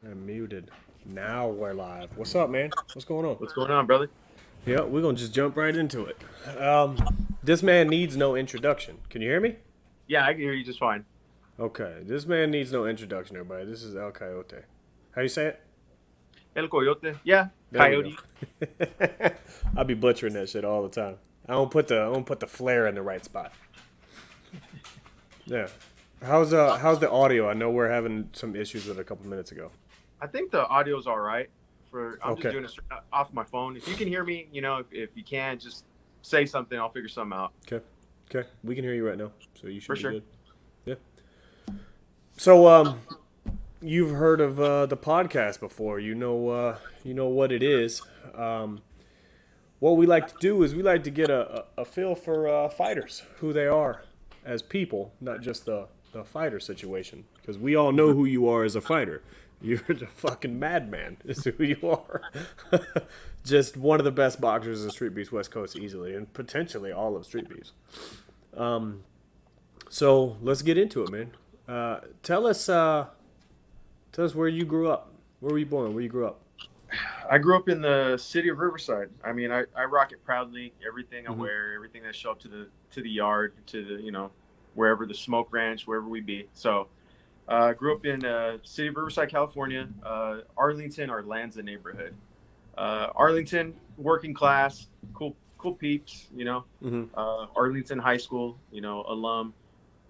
I'm muted. Now we're live. What's up, man? What's going on? What's going on, brother? Yeah, we're gonna just jump right into it. This man needs no introduction. Can you hear me? Yeah, I can hear you just fine. Okay, this man needs no introduction, everybody. This is El Coyote. How you say it? El Coyote. Yeah, There we go. Coyote. I'll be butchering that shit all the time. I don't put the flair in the right spot. Yeah. How's the audio? I know we're having some issues with it a couple minutes ago. I think the audio's all right. I'm just Okay. doing it off my phone. If you can hear me, if you can, just say something. I'll figure something out Okay. Okay. We can hear you right now, so you for should be sure. good. Yeah. So you've heard of the podcast before. You know what it is. What we like to do is we like to get a feel for fighters, who they are as people, not just the fighter situation. Because we all know who you are as a fighter. You're the fucking madman, is who you are. Just one of the best boxers in Street Beefs West Coast easily, and potentially all of Street Beefs. So let's get into it, man. Tell us where you grew up. Where were you born? Where you grew up? I grew up in the city of Riverside. I mean, I rock it proudly. Everything I Mm-hmm. wear, everything that show up to the yard, to the wherever the smoke ranch, wherever we be. So, grew up in city of Riverside, California, Arlington, Arlanza neighborhood. Arlington, working class, cool peeps. Mm-hmm. Arlington High School, alum.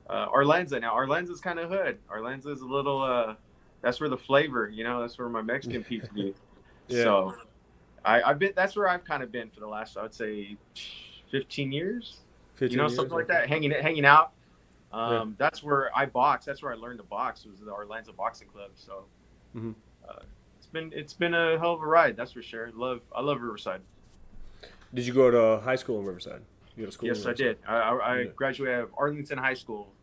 Arlanza now. Arlanza's kind of hood. Arlanza's a little. That's where the flavor. That's where my Mexican peeps be. Yeah, So I've been. That's where I've kind of been for the last, I would say, 15 years. 15 Something years. like Okay. that. Hanging out. Yeah. That's where I boxed. That's where I learned to box. Was the Arlanza Boxing Club. So Mm-hmm. uh, it's been a hell of a ride. That's for sure. I love Riverside. Did you go to high school in Riverside? You go to school in Yes, I Riverside? did. I Yeah. graduated out of Arlington High School,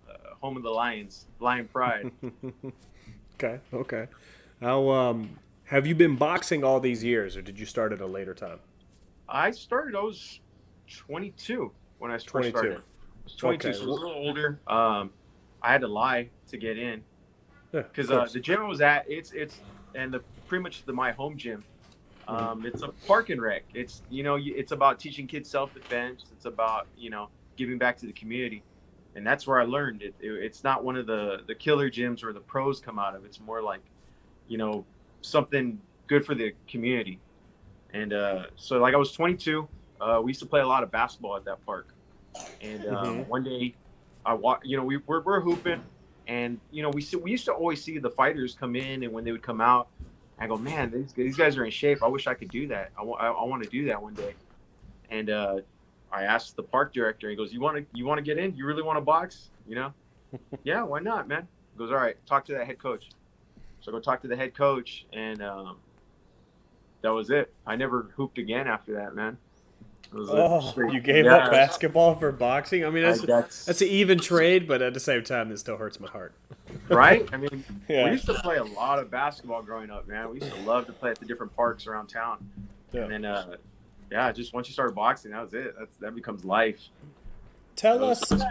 home of the Lions, Lion Pride. Okay. Okay. How have you been boxing all these years, or did you start at a later time? I was 22 when I first 22. started. I was 22, Okay. so I was a little older. I had to lie to get in Yeah, of because course. the gym I was at, it's and the pretty much my home gym. Mm-hmm. It's a park and rec. It's it's about teaching kids self defense. It's about giving back to the community, and that's where I learned it's not one of the killer gyms where the pros come out of. It's more like you know something good for the community. And so like I was 22. We used to play a lot of basketball at that park. And Mm-hmm. one day, I walk. We're hooping, and we used to always see the fighters come in, and when they would come out, I go, man, these guys are in shape. I wish I could do that. I want to do that one day. And I asked the park director. He goes, you want to get in? You really want to box? Yeah, why not, man? He goes, all right, talk to that head coach. So I go talk to the head coach, and that was it. I never hooped again after that, man. It was a Oh, straight, you gave up yeah. basketball for boxing? I mean, that's That's an even trade, but at the same time, it still hurts my heart. right. I mean, we Yeah. used to play a lot of basketball growing up, man. We used to love to play at the different parks around town, Yeah. and then yeah, just once you started boxing, that was it. That becomes life. That Tell was us,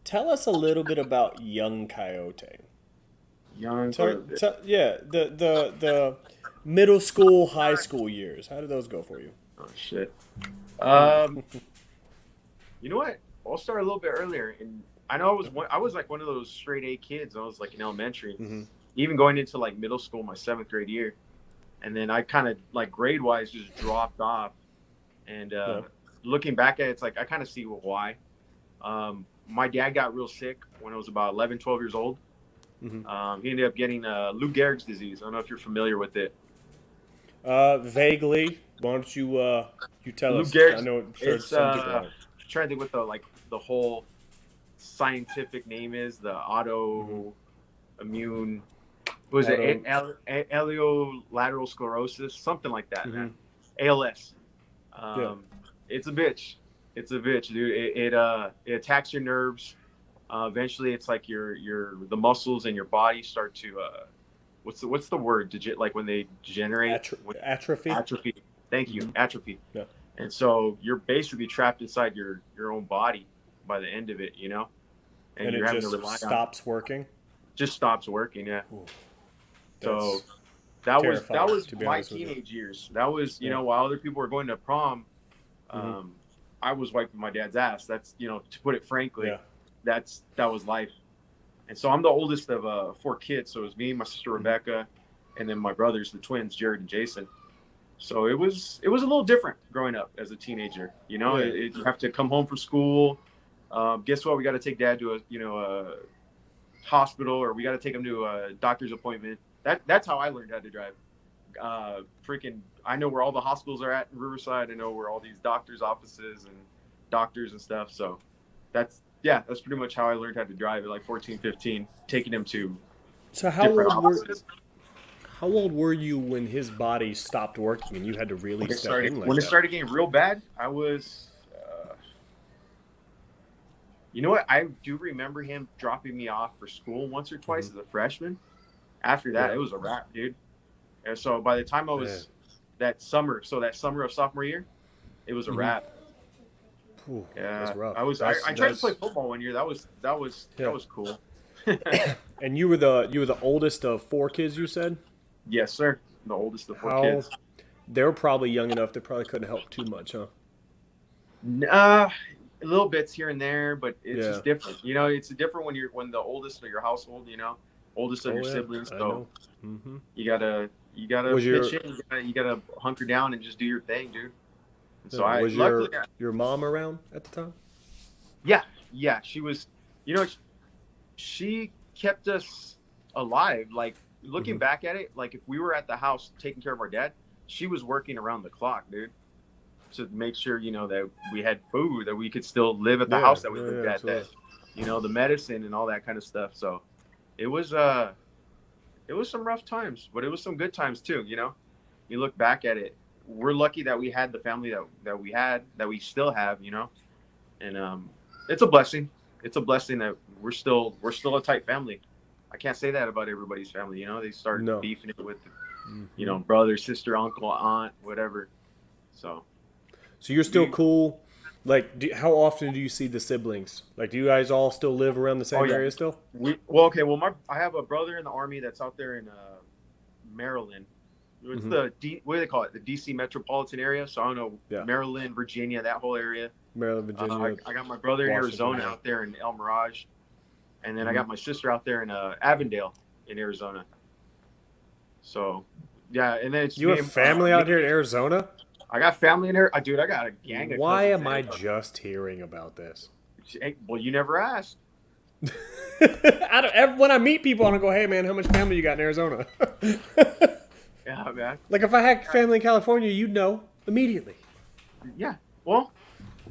tell us a little bit about Young Coyote. young. Yeah, the middle school, high school years. How did those go for you? Oh shit. Um, you know what? I'll start a little bit earlier, and I know I was like one of those straight A kids. I was like in elementary, Mm-hmm. even going into like middle school, my seventh grade year, and then I kind of like grade wise just dropped off. And Yeah. looking back at it, it's like I kind of see why. My dad got real sick when I was about 11, 12 years old. Mm-hmm. He ended up getting Lou Gehrig's disease. I don't know if you're familiar with it. Vaguely. Why don't you tell Lou us? I Gehrig's, know I'm sure it's some people have. trying to think what the whole scientific name is. The Mm-hmm. autoimmune, what was it? Auto. Aleolateral sclerosis, something like that, Mm-hmm. man. ALS. Yeah. It's a bitch. It's a bitch, dude. It attacks your nerves. Eventually, it's like the muscles in your body start to what's the word? Like when they degenerate, Atrophy. atrophy. Thank you, Mm-hmm. atrophy. Yeah. And so you're basically trapped inside your own body by the end of it, and And it you're having to just rely on stops working. just stops working. Yeah. Ooh, So that's that Terrifying, was to be my honest with you. teenage years. That was, Yeah. while other people were going to prom, Hmm. I was wiping my dad's ass. That's, to put it frankly, Yeah. that was life. And so I'm the oldest of 4 kids. So it was me, my sister Hmm. Rebecca, and then my brothers, the twins, Jared and Jason. So it was a little different growing up as a teenager. Yeah. You have to come home from school. Guess what? We got to take dad to a hospital, or we got to take him to a doctor's appointment. That's how I learned how to drive. Freaking, I know where all the hospitals are at in Riverside. I know where all these doctors' offices and doctors and stuff. So that's pretty much how I learned how to drive at like 14, 15, taking him to So different offices. how old were you when his body stopped working and you had to really When it step started in when like it that? started getting real bad, I was. You know what? I do remember him dropping me off for school once or Hmm. twice as a freshman. After that, Yeah. it was a wrap, dude. And so by the time I Man. was that summer of sophomore year, it was a Hmm. wrap. That's Yeah, rough. I tried to play football one year. That Yeah. was cool. And you were the oldest of four kids, you said? Yes, sir. The oldest of four How kids. they were probably young enough they probably couldn't help too much, huh? Uh, little bits here and there, but it's Yeah. just different. It's different when the oldest of your household. Oldest of Oh your yeah, siblings. I So know. Hmm. you gotta Was pitch your in. You gotta hunker down and just do your thing, dude. And so I was luckily, your mom around at the time? yeah, yeah, she was. You know, she kept us alive. Like, looking Hmm. back at it, like if we were at the house taking care of our dad, she was working around the clock, dude, to make sure that we had food, that we could still live at the Yeah, house that we yeah, lived yeah, at, that absolutely. the medicine and all that kind of stuff. So it was it was some rough times, but it was some good times too. You look back at it, we're lucky that we had the family that we had, that we still have. And it's a blessing. It's a blessing that we're still a tight family. I can't say that about everybody's family. They start No. beefing it with Hmm. brother, sister, uncle, aunt, whatever. So So you're still we cool. Like, how often do you see the siblings? Like, do you guys all still live around the oh same yeah, area still? okay, well, I have a brother in the army that's out there in Maryland. It's Hmm. what do they call it, the DC metropolitan area. So I don't know, Yeah, Maryland, Virginia, that whole area. Maryland, Virginia, I got my brother in Washington. Arizona Yeah. out there in El Mirage, and then I Hmm. got my sister out there in Avondale in Arizona. So yeah, and then it's You me have and family me. out here in Arizona? I got family in there. Dude, I got a gang of Why cousins am in I Arizona. just hearing about this? Hey, well, you never asked. When I meet people, I don't go, "Hey, man, how much family you got in Arizona?" Yeah, man. Like if I had family in California, you'd know immediately. Yeah. Well,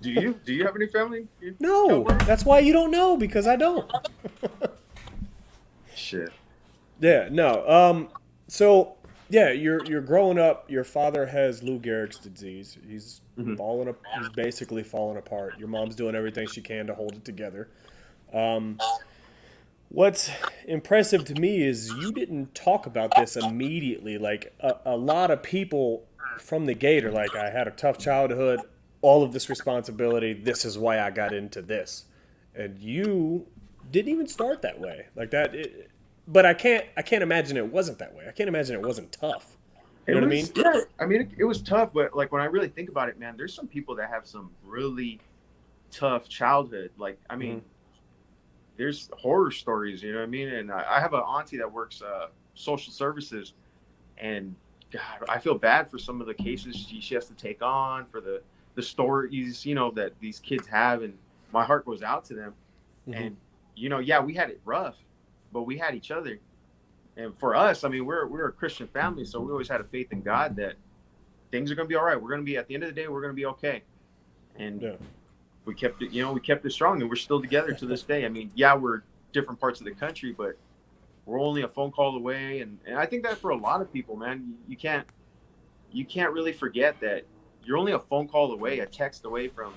do you have any family in No, California? that's why you don't know because I don't. Shit. Yeah, no. So yeah, you're growing up. Your father has Lou Gehrig's disease. He's Hmm. falling. He's basically falling apart. Your mom's doing everything she can to hold it together. Um, what's impressive to me is you didn't talk about this immediately. Like a lot of people from the gate are like, I had a tough childhood. All of this responsibility. This is why I got into this, and you didn't even start that way. Like that. But I can't imagine it wasn't that way. I can't imagine it wasn't tough. You It know what I mean? was, yeah. I mean, it was tough, but like when I really think about it, man, there's some people that have some really tough childhood. Like, I Hmm. mean, there's horror stories. You know what I mean? And I have an auntie that works social services, and God, I feel bad for some of the cases she has to take on, for the stories that these kids have, and my heart goes out to them. Hmm. And yeah, we had it rough, but we had each other. And for us, I mean, we're a Christian family, so we always had a faith in God that things are going to be all right. We're going to be, at the end of the day, we're going to be okay. And Yeah. we kept it strong, and we're still together to this day. I mean, yeah, we're different parts of the country, but we're only a phone call away. And I think that for a lot of people, man, you can't really forget that you're only a phone call away, a text away from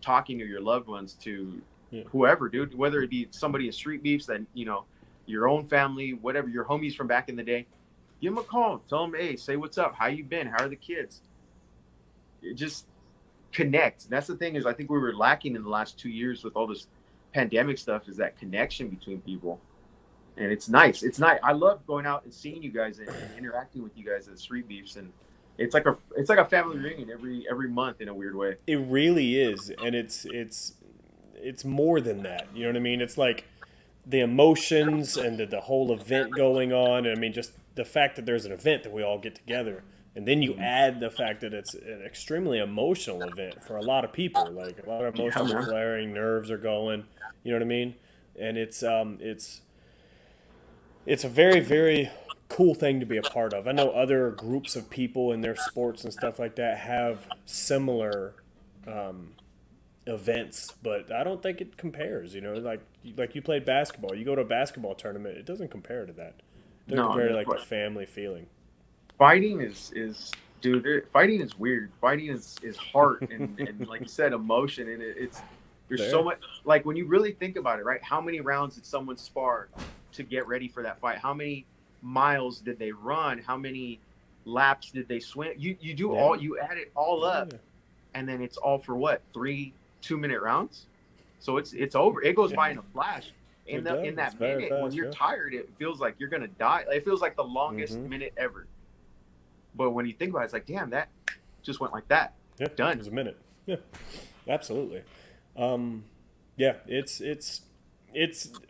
talking to your loved ones, to Yeah. whoever, dude, whether it be somebody in street beefs, that your own family, whatever, your homies from back in the day. Give them a call, tell them, hey, say what's up, how you been, how are the kids. It just connect. That's the thing, is I think we were lacking in the last 2 years with all this pandemic stuff, is that connection between people. and it's nice. It's nice. I love going out and seeing you guys and interacting with you guys at Street Beefs, and it's like a family reunion every month in a weird way. It really is, and it's more than that. You know what I mean? It's like the emotions and the whole event going on. And I mean, just the fact that there's an event that we all get together, and then you add the fact that it's an extremely emotional event for a lot of people. Like a lot of Yeah, emotions are man. flaring, nerves are going. You know what I mean? And it's a very very cool thing to be a part of. I know other groups of people in their sports and stuff like that have similar events, but I don't think it compares. You know, like you played basketball. You go to a basketball tournament, it doesn't compare to that. It doesn't No, I compare to mean, like the family feeling. fighting is dude. Fighting is weird. Fighting is heart and like you said, emotion, and it's there's so There, much. Like when you really think about it, right? How many rounds did someone spar to get ready for that fight? How many miles did they run? How many laps did they swim? You do yeah, all, you add it all up, yeah, and then it's all for what, 3 2-minute rounds? So it's over. It goes by yeah. in a flash. It In does. It's that very minute when fast. you're Yeah. tired, it feels like you're gonna die. It feels like the longest Mm-hmm. minute ever. But when you think about it, it's like, damn, that just went like that. Yeah. It Done. was a minute. Yeah. Absolutely. Um, yeah. It's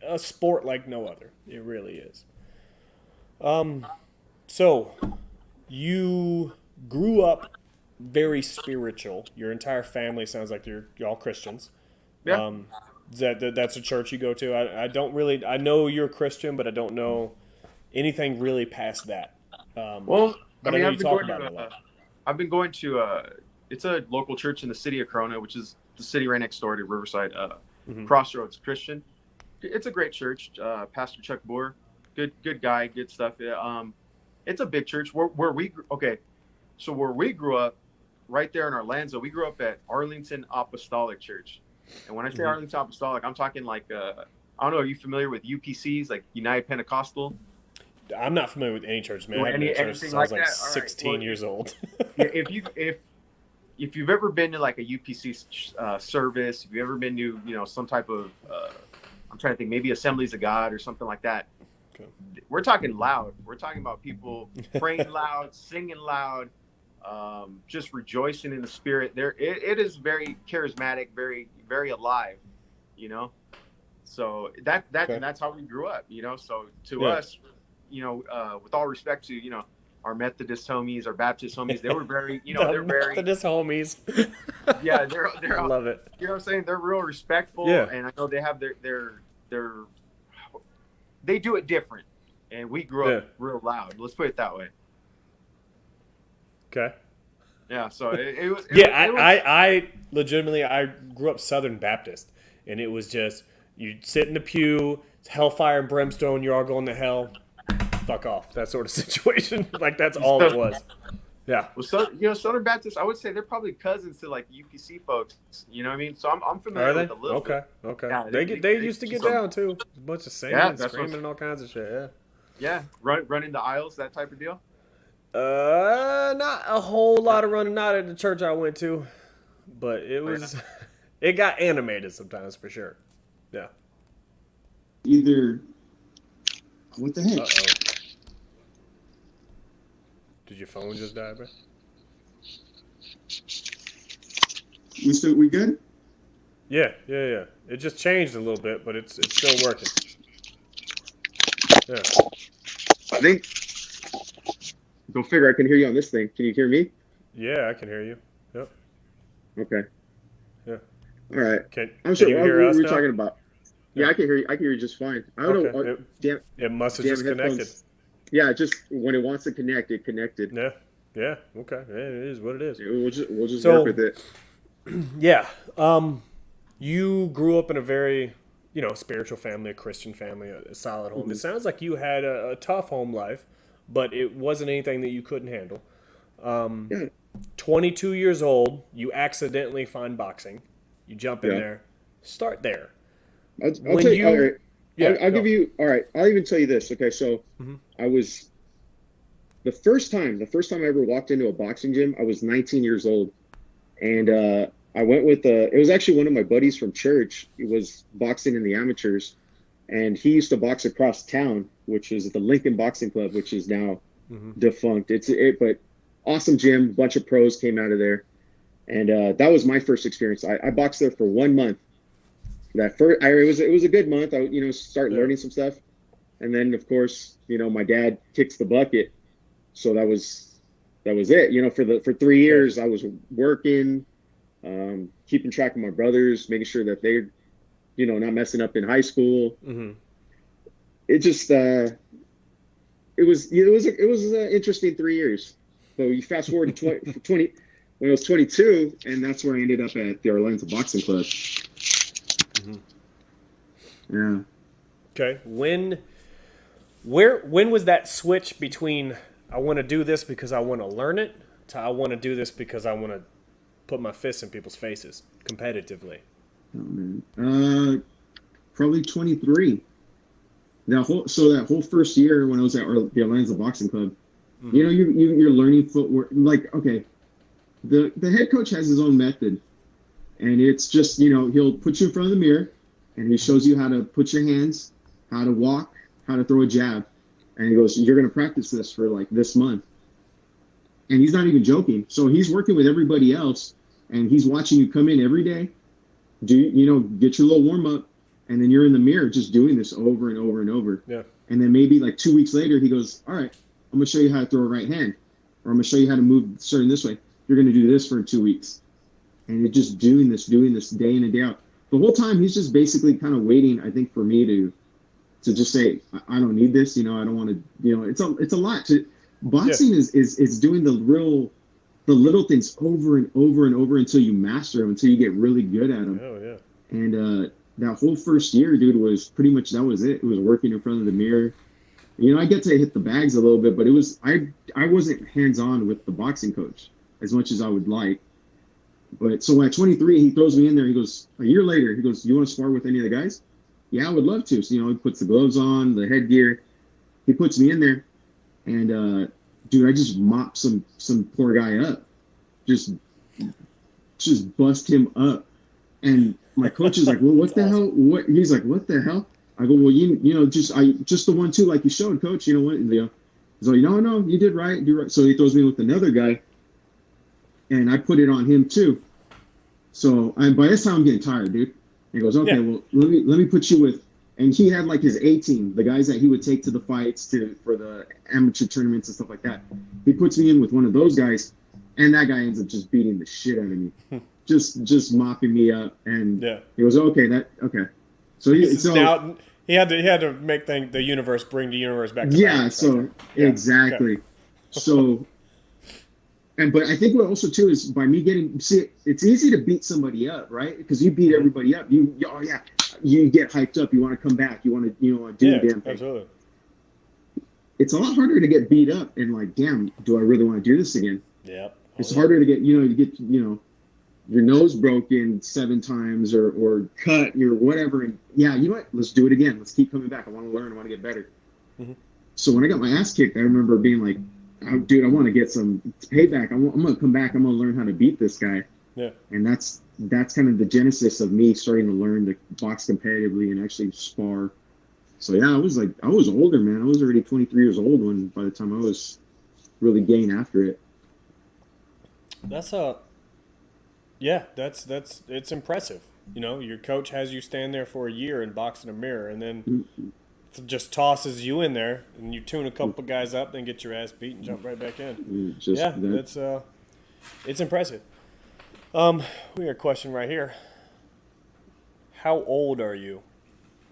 a sport like no other. It really is. Um, so you grew up very spiritual. Your entire family sounds like you're all Christians. Yeah. Um, that's a church you go to? I don't really. I know you're a Christian, but I don't know anything really past that. Um, Well, I but I mean, know you talk about it a lot. I've been going to it's a local church in the city of Corona, which is the city right next door to Riverside, Hmm. Crossroads Christian. It's a great church. Pastor Chuck Boer, good guy, good stuff. Yeah, it's a big church. Okay, so where we grew up, right there in Orlando, we grew up at Arlington Apostolic Church. And when I say Hmm. Arlington Apostolic, I'm talking like I don't know. Are you familiar with UPCs, like United Pentecostal? I'm not familiar with any church, man. I Or haven't been to church anything since I was like like that? All right. Well, 16 years old. yeah, if you've ever been to like a UPC service, if you've ever been to some type of I'm trying to think, maybe Assemblies of God or something like that. Okay. We're talking loud. We're talking about people praying loud, singing loud, just rejoicing in the spirit. It is very charismatic, very very alive, you know. So Okay. that's how we grew up, you know. So to Yeah. us, with all respect to our Methodist homies, our Baptist homies, they were very, The they're very, Methodist homies. yeah, I love it. you know what I'm saying? They're real respectful, Yeah. and I know they have their they do it different, and we grew Yeah. up real loud. Let's put it that way. Okay. Yeah. So it was, Yeah, it was, I legitimately I grew up Southern Baptist, and it was just you sit in the pew, it's hellfire and brimstone, you're all going to hell, fuck off, that sort of situation. Like that's all it was. Yeah. well, so Southern Baptists, I would say they're probably cousins to like UPC folks. You know what I mean? So I'm familiar Are they? with a little Okay. bit. Okay. Yeah, They used to get so, down too. A bunch of singing, yeah, and that's screaming, what. and all kinds of shit. Yeah. Yeah, running the aisles, that type of deal. Not a whole lot of running out at the church I went to, but it Oh, yeah. was, it got animated sometimes for sure. Yeah. Either what the Uh heck? oh. Did your phone just die, bro? We good? Yeah. It just changed a little bit, but it's still working. Yeah. I think. Go figure. I can hear you on this thing. Can you hear me? Yeah, I can hear you. Yep. Okay. Yeah. All right. Can I'm Can sure you what hear were us we now? talking about. Yeah, I can hear you. I can hear you just fine. I don't know. Okay. Damn, It must have damn just connected. headphones. Yeah, just when it wants to connect, it connected. Yeah. Yeah. Okay. Yeah, it is what it is. We'll just So- work with it. Yeah. You grew up in a very, spiritual family, a Christian family, a solid home. It sounds like you had a tough home life, but it wasn't anything that you couldn't handle. Yeah. 22 years old, you accidentally find boxing. You jump in Yeah. there. Start there. I'll When tell you. you- All right. Yeah. I'll go. give you. All right. I'll even tell you this. Okay. So Mhm. I was the first time I ever walked into a boxing gym, I was 19 years old, and I went with it was actually one of my buddies from church. He was boxing in the amateurs, and he used to box across town, which is the Lincoln Boxing Club, which is now defunct. But awesome gym, bunch of pros came out of there, and that was my first experience. I boxed there for 1 month. It was a good month. I start learning some stuff, and then of course my dad kicks the bucket, so that was it. For 3 years I was working, keeping track of my brothers, making sure that they're not messing up in high school. It just it was an interesting 3 years. So you fast forward to 20 when I was 22, and that's where I ended up at the Orlando Boxing Club. Yeah. Okay. When was that switch between I want to do this because I want to learn it to I want to do this because I want to put my fists in people's faces competitively? Oh man. Probably 23. That whole first year when I was at the Orlando Boxing Club, you're learning footwork. Like, okay, the head coach has his own method, and it's just he'll put you in front of the mirror, and he shows you how to put your hands, how to walk, how to throw a jab, and he goes, "You're going to practice this for like this month." And he's not even joking. So he's working with everybody else, and he's watching you come in every day, get your little warm up. And then you're in the mirror just doing this over and over and over. Yeah. And then maybe like 2 weeks later, he goes, "All right, I'm going to show you how to throw a right hand. Or I'm going to show you how to move certain this way. You're going to do this for 2 weeks." And you're just doing this day in and day out. The whole time, he's just basically kind of waiting, I think, for me to just say, "I don't need this. I don't want to, it's a lot. Boxing is doing the little things over and over and over until you master them, until you get really good at them. Oh, yeah. And, that whole first year, dude, was pretty much, that was it. It was working in front of the mirror. I get to hit the bags a little bit, but I wasn't hands-on with the boxing coach as much as I would like. But so at 23, he throws me in there. He goes, a year later, he goes, "You want to spar with any of the guys?" "Yeah, I would love to." So, he puts the gloves on, the headgear. He puts me in there. And, dude, I just mop some poor guy up. Just bust him up. And my coach is like, "Well, what the hell?" What he's like, "What the hell?" I go, "Well, just the 1-2 like you showed, coach. What?" And he's like, No, you did right. So he throws me with another guy, and I put it on him too. So by this time I'm getting tired, dude. And he goes, "Okay, well, let me put you with." And he had like his A team, the guys that he would take to the fights for the amateur tournaments and stuff like that. He puts me in with one of those guys, and that guy ends up just beating the shit out of me. Just mopping me up, and he goes, okay. So now he had to make the universe bring the universe back to balance. So exactly. Okay. So, but I think what also too is by me it's easy to beat somebody up, right? Because you beat everybody up. You get hyped up. You want to come back. You want to do the damn thing. Absolutely. It's a lot harder to get beat up and like, damn, do I really want to do this again? Yeah. It's harder to get your nose broken 7 times or cut or whatever. And let's do it again. Let's keep coming back. I want to learn. I want to get better. So when I got my ass kicked, I remember being like, "Oh, dude, I want to get some payback. I'm going to come back. I'm going to learn how to beat this guy." Yeah. And that's kind of the genesis of me starting to learn to box competitively and actually spar. So yeah, I was older, man. I was already 23 years old by the time I was really getting after it. That's it's impressive. Your coach has you stand there for a year and box in a mirror, and then just tosses you in there, and you tune a couple guys up, then get your ass beat and jump right back in. It's impressive. We got a question right here. How old are you?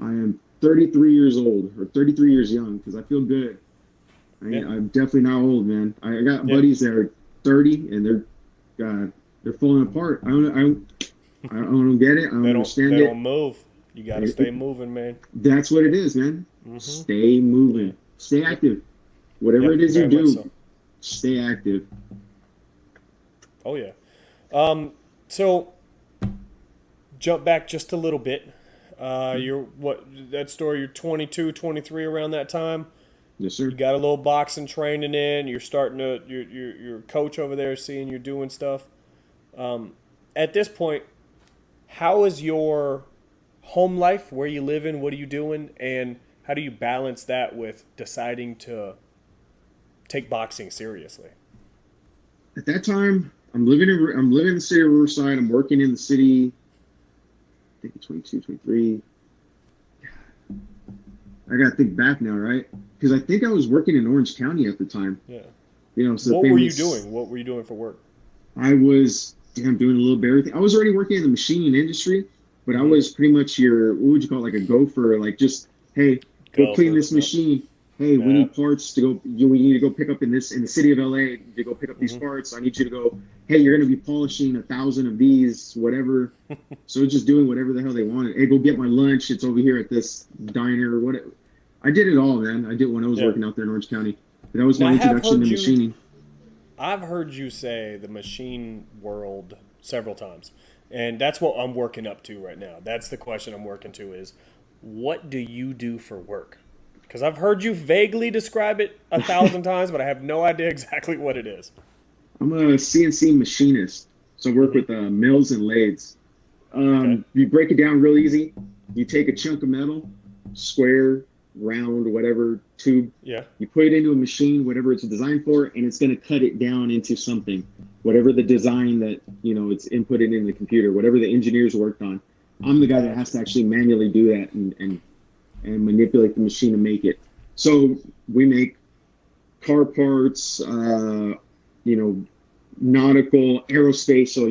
I am 33 years old, or 33 years young, because I feel good. I'm definitely not old, man. I got buddies that are 30, and they're falling apart. I don't get it. I don't understand it. They don't move. You got to stay moving, man. That's what it is, man. Stay moving. Stay active. Whatever it is you do, stay active. Oh, yeah. So, jump back just a little bit. You're 22, 23 around that time? Yes, sir. You got a little boxing training in. You're starting to. Your coach over there is seeing you're doing stuff. At this point, how is your home life, where you living, what are you doing, and how do you balance that with deciding to take boxing seriously? At that time, I'm living in the city of Riverside. I'm working in the city. I think it's 22, 23. I gotta think back now, right? Because I think I was working in Orange County at the time. Yeah. So what were you doing? What were you doing for work? I was doing a little bit of everything. I was already working in the machining industry, but I was pretty much what would you call it, like a gopher, like just, hey, go clean this machine. Hey, we need parts to go. We need to go pick up in the city of LA to go pick up these parts. I need you to go. Hey, you're going to be polishing 1,000 of these, whatever. So just doing whatever the hell they wanted. Hey, go get my lunch. It's over here at this diner. Whatever. I did it all, man. I did when I was working out there in Orange County. That was my introduction to machining. I've heard you say the machine world several times, and that's what I'm working up to right now. That's the question I'm working to is, what do you do for work? Because I've heard you vaguely describe it 1,000 times, but I have no idea exactly what it is. I'm a CNC machinist, so I work with mills and lathes. You break it down real easy. You take a chunk of metal, square, round, whatever, tube. Yeah. You put it into a machine, whatever it's designed for, and it's going to cut it down into something, whatever the design that, it's inputted in the computer, whatever the engineers worked on. I'm the guy that has to actually manually do that and manipulate the machine to make it. So we make car parts, nautical, aerospace, so,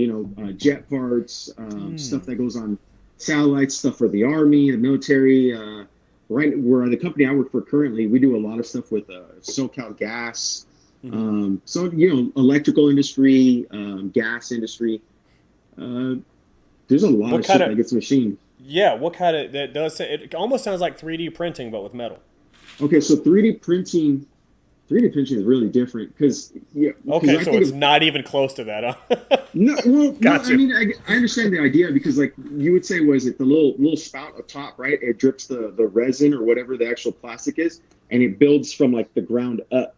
jet parts, stuff that goes on satellites, stuff for the Army, the military. Right where the company I work for currently, we do a lot of stuff with SoCal Gas. So, electrical industry, gas industry. There's a lot of shit that gets machined. Yeah, what kind of that does it almost sounds like 3D printing but with metal. Okay, so 3D printing is really different because okay, so it's not even close to that, huh? No, I mean I understand the idea because like you would say, was it the little spout up top, right? It drips the resin or whatever the actual plastic is, and it builds from like the ground up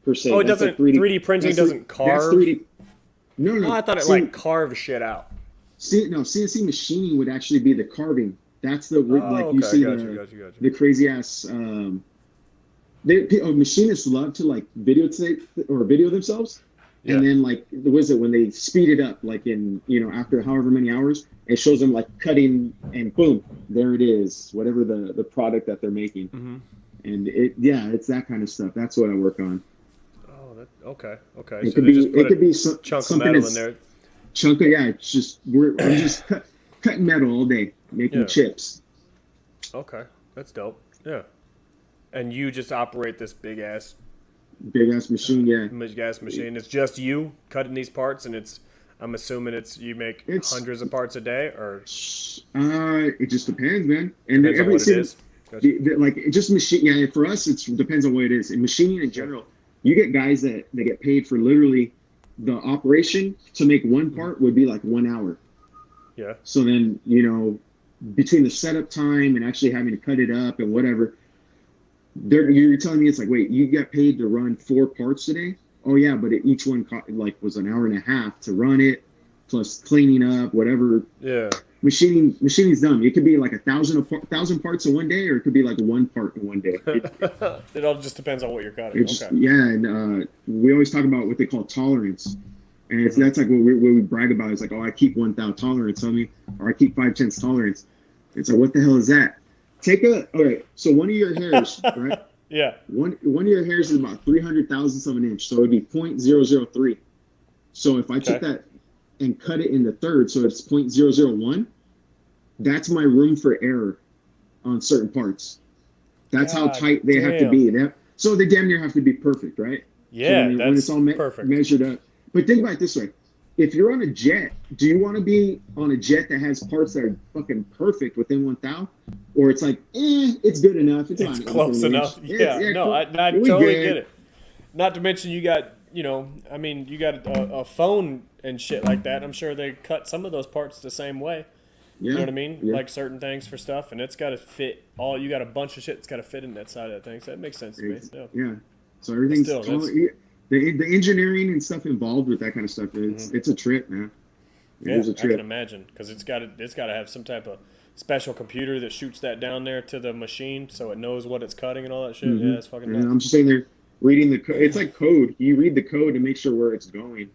per se. Oh, it doesn't. 3D printing doesn't carve. That's 3D. No. Oh, I thought it carved shit out. CNC machining would actually be the carving. That's the you see the crazy ass. Machinists love to like videotape or video themselves, and then like was it when they speed it up, like in after however many hours, it shows them like cutting, and boom, there it is, whatever the product that they're making, and it's that kind of stuff. That's what I work on. Oh, okay. It could be chunk of metal in there. It's just I'm just cutting metal all day, making chips. Okay, that's dope. Yeah. And you just operate this big ass machine, Big ass machine. It's just you cutting these parts, and I'm assuming you make hundreds of parts a day, or it just depends, man. And depends on what it is. Like it just machine. Yeah, for us, it depends on what it is. In machining in general, you get guys that they get paid for literally the operation to make one part would be like 1 hour. Yeah. So then between the setup time and actually having to cut it up and whatever. You're telling me it's like, wait, you got paid to run 4 parts today? Oh yeah, but each one was an hour and a half to run it, plus cleaning up, whatever. Yeah. Machining's dumb. It could be like 1,000 parts in one day, or it could be like 1 part in one day. It all just depends on what you're cutting. And we always talk about what they call tolerance, and that's like what we brag about. It's like, oh, I keep 1 thou tolerance on me, or I keep 5/10 tolerance. It's like, what the hell is that? So one of your hairs, right? Yeah. One of your hairs is about 300,000ths of an inch, so it'd be 0.003. So if I took that and cut it in the third, so it's 0.001, that's my room for error on certain parts. That's how tight they have to be. So they damn near have to be perfect, right? Yeah, so when it's all perfect. Measured up. But think about it this way. If you're on a jet, do you want to be on a jet that has parts that are fucking perfect within 1 thou? Or it's like, it's good enough. It's close enough. Yeah, no, cool. I totally get it. Not to mention you got, you got a phone and shit like that. I'm sure they cut some of those parts the same way. You know what I mean? Yeah. Like certain things for stuff, and it's got to fit you got a bunch of shit that's got to fit in that side of that thing. So that makes sense to me. Yeah. So everything's the engineering and stuff involved with that kind of stuff. It's a trip, man. It's a trip. I can imagine, because it's got to have some type of special computer that shoots that down there to the machine so it knows what it's cutting and all that shit. Mm-hmm. Yeah, it's fucking And nuts. I'm just saying there reading the code. It's like code. You read the code to make sure where it's going.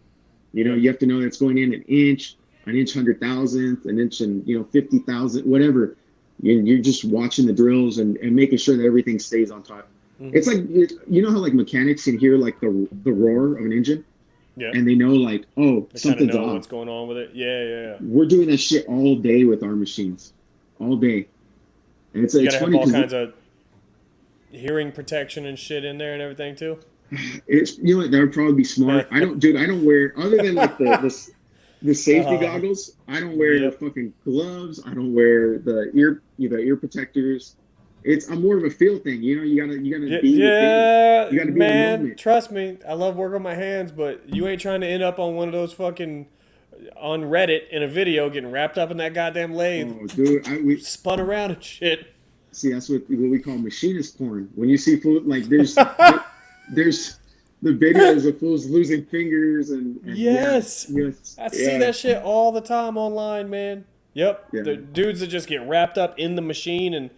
You know, you have to know that it's going in an inch 100,000th, an inch and 50,000, whatever. You're just watching the drills and making sure that everything stays on top. Mm-hmm. It's like you know how like mechanics can hear like the roar of an engine, and they know like, oh, they something's know off. What's going on with it? Yeah. We're doing that shit all day with our machines, all day, and it's gotta funny have all kinds of hearing protection and shit in there and everything too. It's that would probably be smart. I don't wear other than like the safety goggles. I don't wear fucking gloves. I don't wear the ear protectors. I'm more of a feel thing. You gotta be You gotta be in the moment. Trust me, I love working with my hands, but you ain't trying to end up on one of those fucking on Reddit in a video getting wrapped up in that goddamn lathe. Oh, dude, we spun around and shit. See, that's what we call machinist porn. When you see food like there's the videos of fools losing fingers and yes, I see that shit all the time online, man. Yep, the dudes that just get wrapped up in the machine, and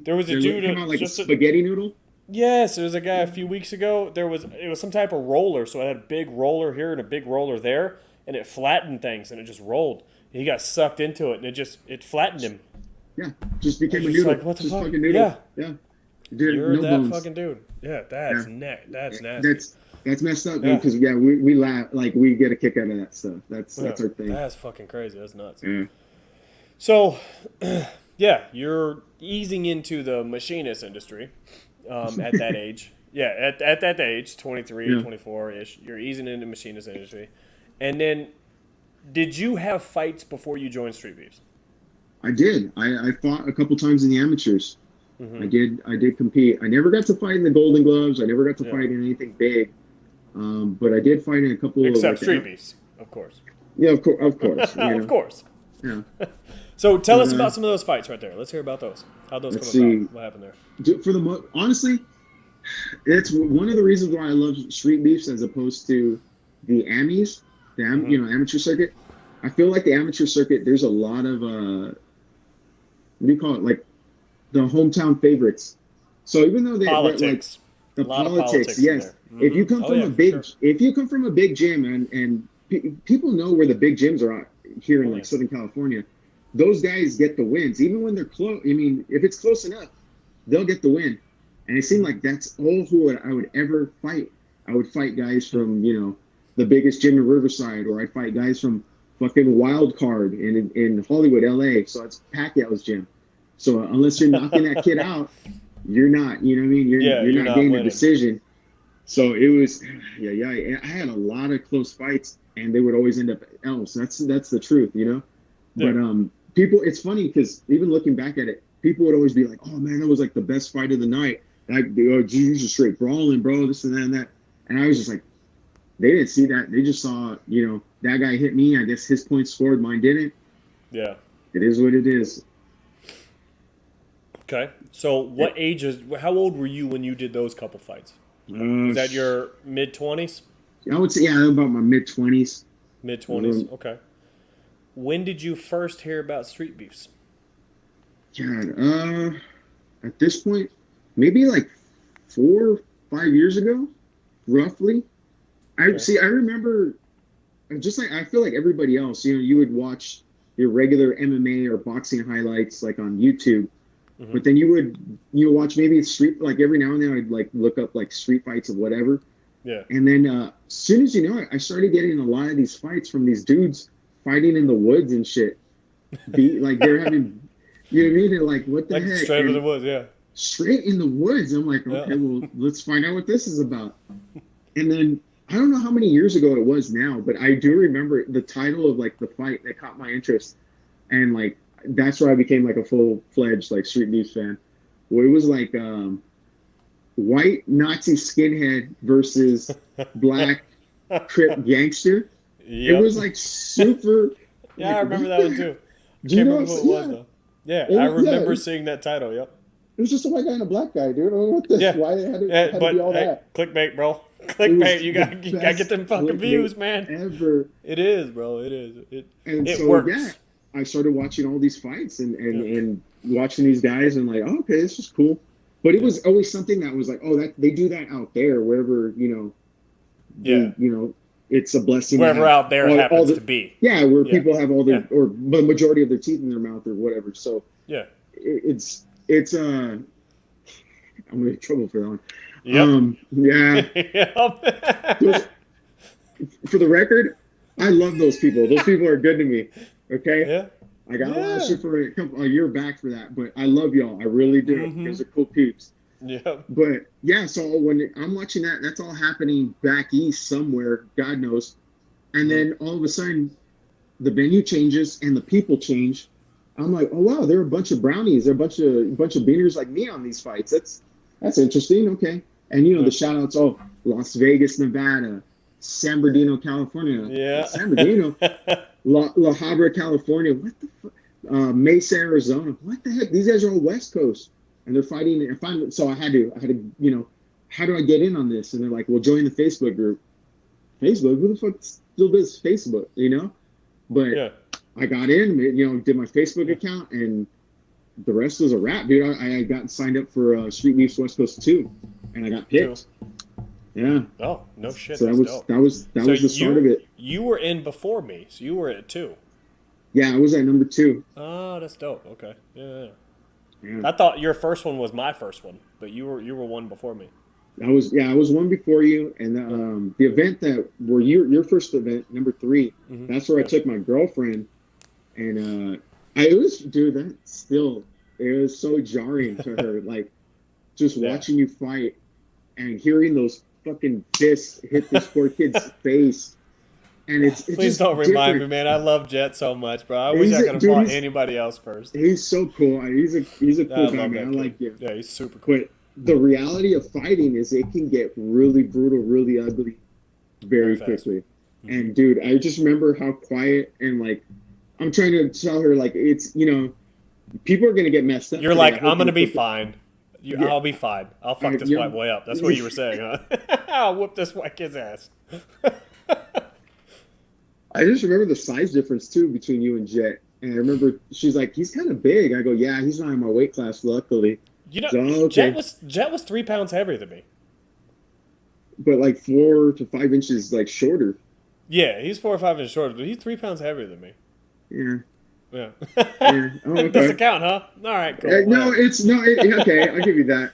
there was a dude like just a spaghetti noodle. Yes, there was a guy a few weeks ago. It was some type of roller, so it had a big roller here and a big roller there, and it flattened things, and it just rolled. And he got sucked into it, and it flattened him. Yeah, just became a noodle. Like, what the just fuck? Fucking noodle. Yeah. Dude, You're no that bones. fucking dude. Yeah, that's nasty. That's messed up, dude. Because we laugh, like we get a kick out of that stuff. That's our thing. That's fucking crazy. That's nuts. Yeah. So, you're easing into the machinist industry at that age. Yeah, at that age, 23 or 24-ish, you're easing into the machinist industry. And then, did you have fights before you joined Street Beefs? I did. I fought a couple times in the amateurs. Mm-hmm. I did compete. I never got to fight in the Golden Gloves. I never got to fight in anything big. But I did fight in a couple Except of Street Beefs, of course. Yeah, of course. Of course. Yeah. So tell us about some of those fights right there. Let's hear about those. How'd those come about? What happened there? Honestly, it's one of the reasons why I love Street Beefs as opposed to the Amis, amateur circuit. I feel like the amateur circuit, there's a lot of what do you call it? Like the hometown favorites. So even though politics, the politics, yes. Mm-hmm. If you come from if you come from a big gym and people know where the big gyms are at here in Southern California, those guys get the wins even when they're close. I mean, if it's close enough, they'll get the win. And it seemed like that's all who I would ever fight. I would fight guys from the biggest gym in Riverside, or I'd fight guys from fucking Wild Card in Hollywood, LA. So it's Pacquiao's gym. So unless you're knocking that kid out, you're not. You know what I mean? You're not getting a decision. So it was, I had a lot of close fights, and they would always end up else. That's the truth, Yeah. But people, it's funny because even looking back at it, people would always be like, "Oh man, that was like the best fight of the night." And you just straight brawling, bro, this and that and that. And I was just like, they didn't see that. They just saw, that guy hit me. I guess his points scored, mine didn't. Yeah. It is what it is. Okay. So how old were you when you did those couple fights? Was that your mid-20s? I would say, about my mid-20s. Mid-20s, okay. When did you first hear about Street Beefs? God, at this point, maybe like 4 or 5 years ago, roughly. I remember, just like I feel like everybody else, you would watch your regular MMA or boxing highlights like on YouTube, but then you watch maybe street, like every now and then I'd like look up like street fights or whatever. Yeah. And then as soon as I started getting a lot of these fights from these dudes fighting in the woods and shit. Like they're having, you know what I mean? They're like, what the heck? Straight in the woods, yeah. Straight in the woods. I'm like, okay, well, let's find out what this is about. And then I don't know how many years ago it was now, but I do remember the title of like the fight that caught my interest, and like that's where I became like a full-fledged like Street Beef fan. Well, it was like white Nazi skinhead versus black Crip gangster. Yep. It was like super. Yeah, like, I remember that one too. I can't remember who it was though. Yeah, I remember seeing that title. Yep. It was just a white guy and a black guy, dude. I don't know what this. Yeah. Why they had to be all that. Clickbait, bro. Clickbait. You gotta get them fucking views, man. Ever. It is, bro. It is. It so, works. Yeah, I started watching all these fights and watching these guys and like, oh, okay, this is cool. But it was always something that was like, oh, that they do that out there, wherever, it's a blessing. Wherever out there happens to be. Yeah, where people have all their, or the majority of their teeth in their mouth or whatever. So it's I'm gonna get in trouble for that one. For the record, I love those people. Those people are good to me. Okay. Yeah. I got a lot of shit for a year back for that, but I love y'all. I really do. You guys are cool peeps. Yeah. But yeah, so when I'm watching that, that's all happening back east somewhere, God knows. And then all of a sudden, the venue changes and the people change. I'm like, oh wow, there are a bunch of brownies, there are a bunch of beaners like me on these fights. That's interesting. Okay. And the shout outs, Las Vegas, Nevada, San Bernardino, California. Yeah. San Bernardino, La Habra, California. What the fuck? Mesa, Arizona. What the heck? These guys are all West Coast. And they're fighting. And so I had to, how do I get in on this? And they're like, well, join the Facebook group. Facebook? Who the fuck still does Facebook, But I got in, did my Facebook account, and the rest was a wrap, dude. I got signed up for Street Leafs West Coast 2, and I got picked. Yeah. Oh, no shit. So that was the start of it. You were in before me, so you were at 2. Yeah, I was at number 2. Oh, that's dope. Okay. Yeah. Yeah. I thought your first one was my first one, but you were one before me. I was one before you, and the event that were your first event, number 3. That's where I took my girlfriend, and it was so jarring to her, like just watching you fight and hearing those fucking fists hit this poor kid's face. And it's please don't remind me, man. I love Jet so much, bro. I wish I could have fought anybody else first. He's so cool. He's a cool guy, man. I like him. Yeah, he's super cool. But the reality of fighting is it can get really brutal, really ugly, very quickly. And dude, I just remember how quiet and like I'm trying to tell her like it's people are gonna get messed up. You're like, I'm gonna be fine. I'll be fine. I'll fuck this white boy up. That's what you were saying, huh? I'll whoop this white kid's ass. I just remember the size difference too between you and Jet. And I remember she's like, he's kind of big. I go, yeah, he's not in my weight class, luckily. Jet was 3 pounds heavier than me. But like 4 to 5 inches like shorter. Yeah, he's 4 or 5 inches shorter, but he's 3 pounds heavier than me. Yeah. Yeah. Oh, okay. Doesn't count, huh? All right, cool. Okay, I'll give you that.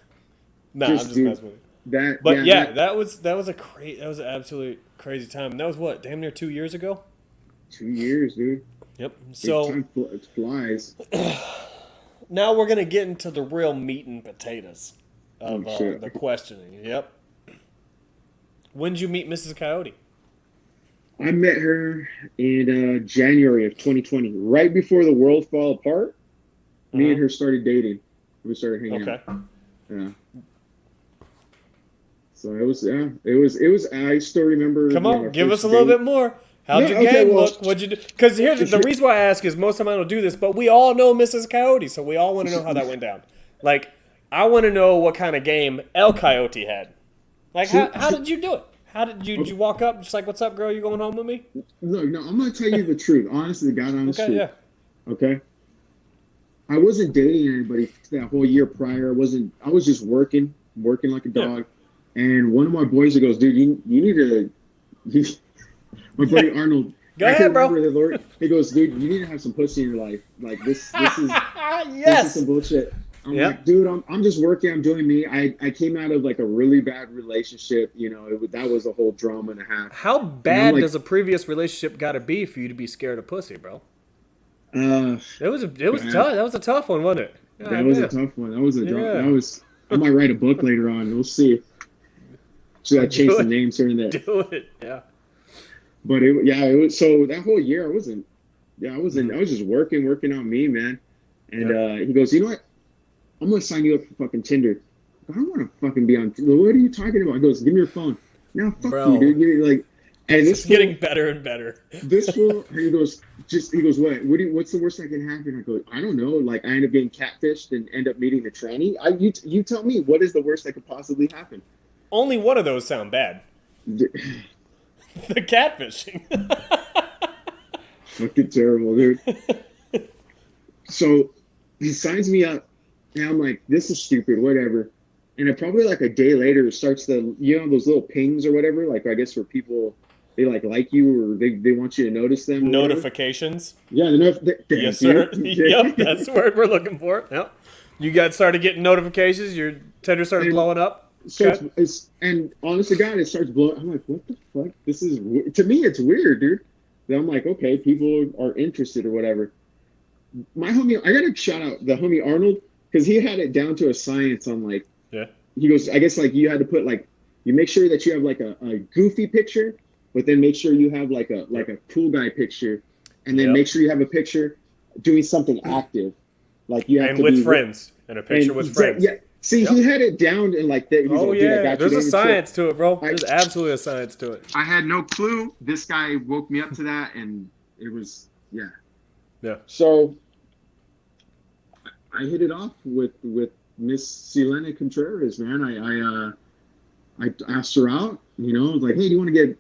No, I'm just messing with you. That was an absolute crazy time. And that was what, damn near 2 years ago? 2 years, dude. Yep. So time flies. Now we're gonna get into the real meat and potatoes of the questioning. Yep. When did you meet Mrs. Coyote? I met her in January of 2020, right before the world fell apart. Me and her started dating. We started hanging out. Yeah. So it was. I still remember. Come on, give us a little bit more. How'd your game look? What'd you do? Because here's the reason why I ask is most of them don't do this, but we all know Mrs. Coyote, so we all want to know how that went down. Like, I want to know what kind of game El Coyote had. Like, how did you do it? How did you walk up just like, what's up, girl? You going home with me? No, I'm gonna tell you the truth. Honestly, the God honest truth. Yeah. Okay. I wasn't dating anybody that whole year prior. I was just working like a dog. Yeah. And one of my boys goes, dude, you need to. My buddy Arnold. Go ahead, bro. He goes, dude, you need to have some pussy in your life. Like this is yes. This is some bullshit. I'm like, dude, I'm just working. I'm doing me. I came out of like a really bad relationship. That was a whole drama and a half. How bad does a previous relationship got to be for you to be scared of pussy, bro? It was tough. That was a tough one, wasn't it? That was a tough one. That was a drama. That was. I might write a book later on. We'll see. Should I change the names here and there? Do it. Yeah. But it was so that whole year I was just working on me, man. And he goes, you know what? I'm gonna sign you up for fucking Tinder. I don't want to fucking be on. What are you talking about? He goes, give me your phone. No, fuck you, dude. You're like, and it's getting better and better. This fool, he goes, what? What's the worst that can happen? I go, I don't know. Like, I end up getting catfished and end up meeting the tranny. You tell me, what is the worst that could possibly happen? Only one of those sound bad. The catfishing. Fucking terrible, dude. So he signs me up, and I'm like, this is stupid, whatever. And then probably like a day later, it starts those little pings or whatever, like I guess where people they like you or they want you to notice them. Notifications. Yeah, Yes, sir. Yep, that's the word we're looking for. Yep. You got started getting notifications. Your tender started And blowing up. so Okay. and honest to God, it starts blowing. I'm like, what the fuck? This is to me, it's weird, dude. Then I'm like, okay, people are interested or whatever. My homie, I gotta shout out the homie Arnold because he had it down to a science on like. Yeah. He goes, I guess like you had to put like you make sure that you have like a goofy picture, but then make sure you have like a cool guy picture, and then make sure you have a picture doing something active, like you have And to with be friends, and a picture with friends. Yeah, see, he had it down and like that. Oh like, dude, I yeah, got you, there's a baby. science to it, bro. There's absolutely a science to it. I had no clue. This guy woke me up to that, and it was Yeah. So I hit it off with Miss Selena Contreras, man. I asked her out, like, hey, do you want to get,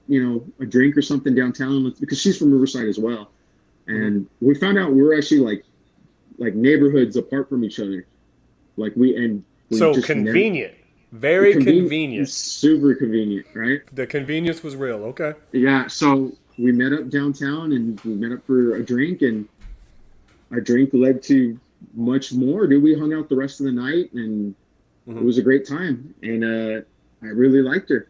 a drink or something downtown? Because she's from Riverside as well. And we found out we're actually like neighborhoods apart from each other. Like we So convenient. Very convenient. Super convenient, right? The convenience was real. Okay. Yeah. So we met up downtown and we met up for a drink, and our drink led to much more. Dude, we hung out the rest of the night, and it was a great time. And I really liked her.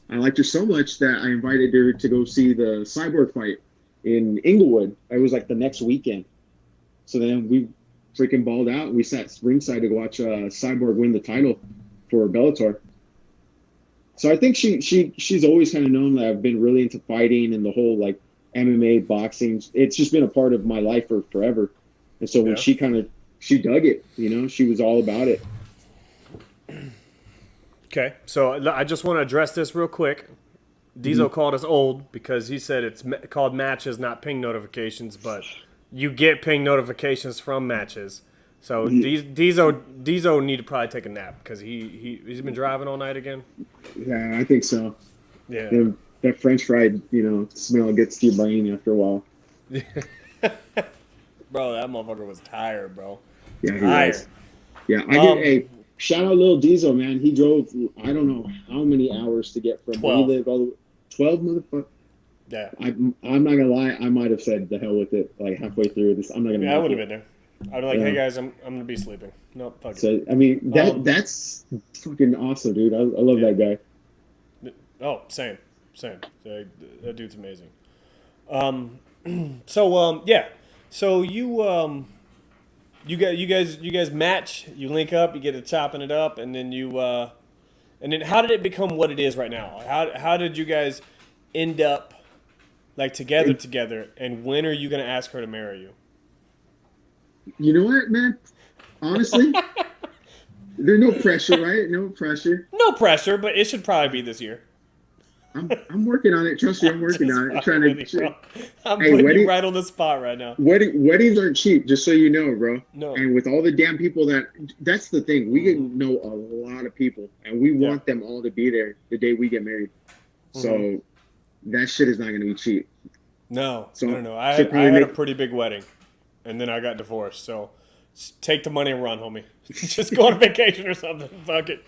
I liked her so much that I invited her to go see the Cyborg fight in Inglewood. It was like the next weekend. So then we freaking balled out. We sat ringside to watch Cyborg win the title for Bellator. So I think she's always kind of known that I've been really into fighting and the whole like MMA, boxing. It's just been a part of my life for forever. And so when she dug it, she was all about it. Okay, so I just want to address this real quick. Diesel called us old because he said it's called matches, not ping notifications, but you get ping notifications from matches. So Diesel need to probably take a nap because he's been driving all night again. Yeah, I think so. Yeah. That French fried, smell gets to your brain after a while. Bro, that motherfucker was tired, bro. Yeah, he tired. was. Yeah, I get a shout out Lil Diesel, man. He drove I don't know how many hours to get from 12. 12 motherfucker. Yeah. I'm not gonna lie, I might have said the hell with it like halfway through this. I'm not gonna. Yeah, I would have been there. I'd be like, hey guys, I'm gonna be sleeping. No, fuck it. So I mean that's fucking awesome, dude. I love that guy. Oh, same. That dude's amazing. So you guys match. You link up. You get to chopping it up, and then how did it become what it is right now? How did you guys end up like together? And when are you gonna ask her to marry you? You know what, man? Honestly, there's no pressure, right? No pressure. No pressure, but it should probably be this year. I'm working on it. Trust me, I'm working on it. I'm putting you right on the spot right now. Weddings aren't cheap, just so you know, bro. No. And with all the damn people that's the thing. We get to know a lot of people, and we want them all to be there the day we get married. So that shit is not going to be cheap. No. I had a pretty big wedding, and then I got divorced. So take the money and run, homie. Just go on vacation or something. Fuck it.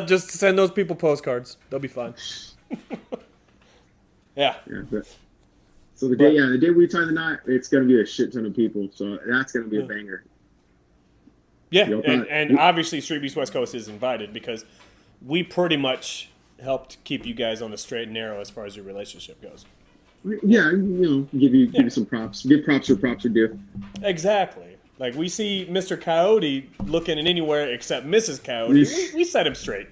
Just send those people postcards. They'll be fine. Yeah. So the day we tie the knot, it's gonna be a shit ton of people. So that's gonna be a banger. Yeah, and obviously Street Beast West Coast is invited because we pretty much helped keep you guys on the straight and narrow as far as your relationship goes. Yeah, give you some props. Give props where props are due. Exactly. Like we see Mr. Coyote looking in anywhere except Mrs. Coyote. We set him straight.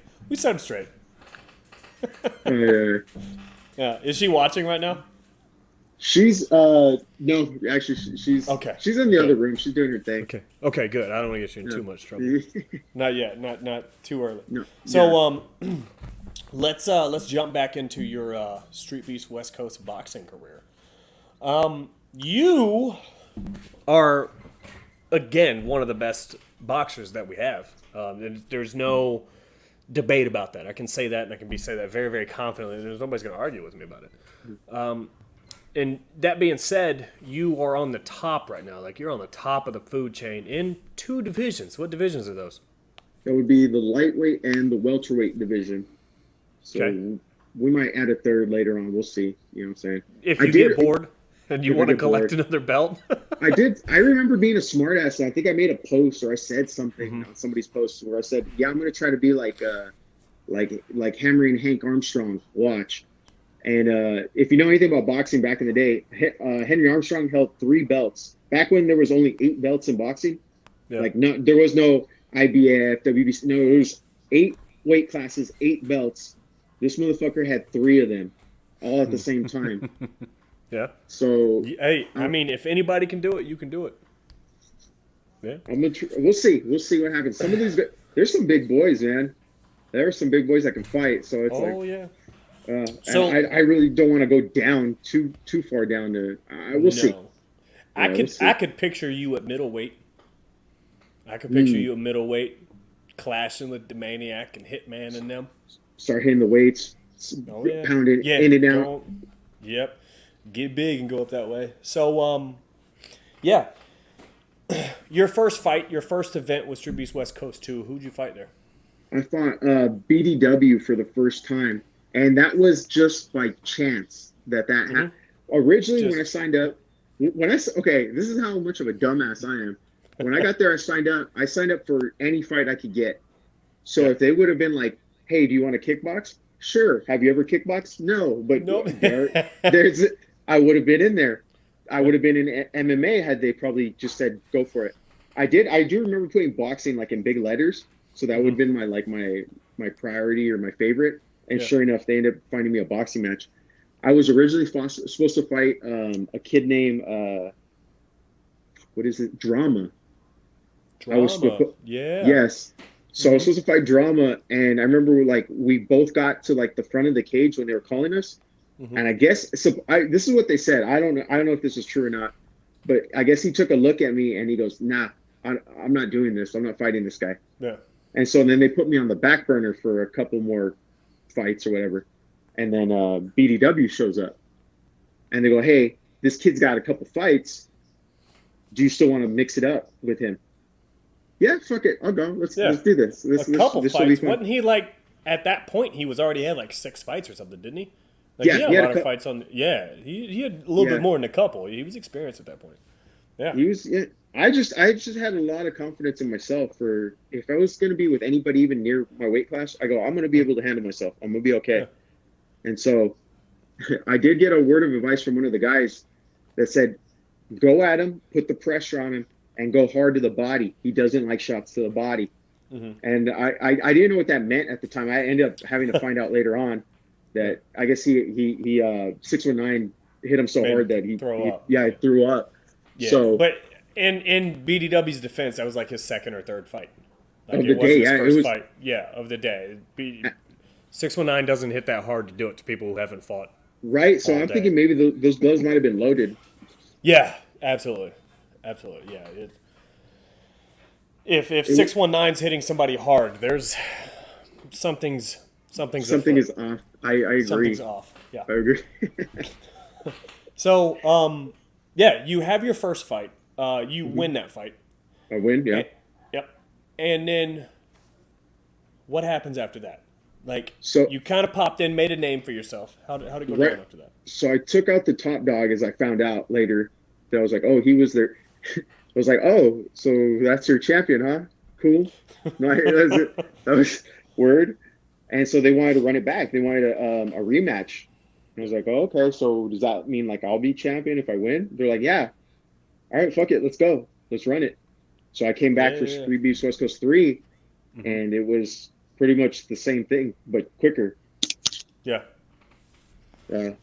Yeah. Is she watching right now? She's no, actually she's okay. She's in the other room. She's doing her thing. Okay, good. I don't want to get you in too much trouble. Not yet. Not too early. No. So let's jump back into your Street Beast West Coast boxing career. You are again one of the best boxers that we have. There's no debate about that. I can say that, and I can say that very, very confidently. There's nobody's going to argue with me about it. And that being said, you are on the top right now. Like, you're on the top of the food chain in 2 divisions. What divisions are those? That would be the lightweight and the welterweight division. So Okay. we might add a third later on. We'll see. You know what I'm saying? If I you did get bored and you if I want to get collect bored. another belt. I did. I remember being a smartass. I think I made a post or I said something on somebody's post where I said, "Yeah, I'm going to try to be like hammering Hank Armstrong. Watch." And if you know anything about boxing back in the day, Henry Armstrong held 3 belts back when there was only 8 belts in boxing. Yeah. Like no, there was no IBF, WBC. No, it was 8 weight classes, 8 belts. This motherfucker had 3 of them, all at the same time. Yeah. So Hey, I mean, if anybody can do it, you can do it. Yeah. we'll see. We'll see what happens. Some of these, there's some big boys, man. There are some big boys that can fight. So it's Yeah. so I really don't want to go down too far down to. We'll see. I Yeah, could we'll see. I could picture you at middleweight. I could picture you at middleweight, clashing with the Maniac and Hitman and them. Start hitting the weights, Oh yeah, pounding in and out. Yep, get big and go up that way. So yeah, your first fight, your first event was True Beast West Coast 2. Who'd you fight there? I fought BDW for the first time, and that was just by chance that happened. Originally, when I signed up, okay, this is how much of a dumbass I am. When I got there, I signed up for any fight I could get. So if they would have been like, "Hey, do you want to kickbox?" Sure. Have you ever kickboxed? No, but Nope. I would have been in there. I would have been in MMA had they probably just said go for it. I do remember putting boxing like in big letters, so that would have been my priority or my favorite. And sure enough, they ended up finding me a boxing match. I was originally supposed to fight a kid named what is it? Drama. Yeah. Yes. So I was supposed to fight Drama, and I remember like we both got to like the front of the cage when they were calling us, and I guess so. This is what they said. I don't know if this is true or not, but I guess he took a look at me and he goes, "Nah, I'm not doing this. I'm not fighting this guy." Yeah. And so then they put me on the back burner for a couple more fights or whatever, and then BDW shows up, and they go, "Hey, this kid's got a couple fights. Do you still want to mix it up with him?" Yeah, fuck it. I'll go. Let's do this. A couple fights. Wasn't he like at that point? He was already had like 6 fights or something, didn't he? Like, Yeah, he had he a had lot of fights on. Yeah, he had a little bit more than a couple. He was experienced at that point. Yeah. He was. Yeah, I just had a lot of confidence in myself for if I was going to be with anybody even near my weight class, I go, I'm going to be able to handle myself. I'm going to be okay. Yeah. And so I did get a word of advice from one of the guys that said, go at him, put the pressure on him, and go hard to the body. He doesn't like shots to the body. And I didn't know what that meant at the time. I ended up having to find out later on that I guess he 619 hit him so hard that he threw up. Yeah. So, but in BDW's defense, that was like his second or third fight. Like of the it wasn't day, his yeah, first it was fight. Yeah, of the day. 619 doesn't hit that hard to do it to people who haven't fought. right. So I'm thinking maybe those gloves might have been loaded. Yeah, absolutely. Absolutely, yeah. If 619's hitting somebody hard, there's something's Something afoot. is off. I agree. Something's off. Yeah. I agree. So, yeah, you have your first fight. You win that fight. I win, yeah. Yep. And then what happens after that? Like, So- you kind of popped in, made a name for yourself. How'd it go down after that? So I took out the top dog as I found out later. That I was like, oh, he was there. I was like, oh, so that's your champion, huh? Cool. No, that was word. And so they wanted to run it back. They wanted a rematch. And I was like, oh, okay. So does that mean like I'll be champion if I win? They're like, yeah. All right, fuck it. Let's go. Let's run it. So I came back for 3 Beefs West Coast 3, and it was pretty much the same thing, but quicker. Yeah. I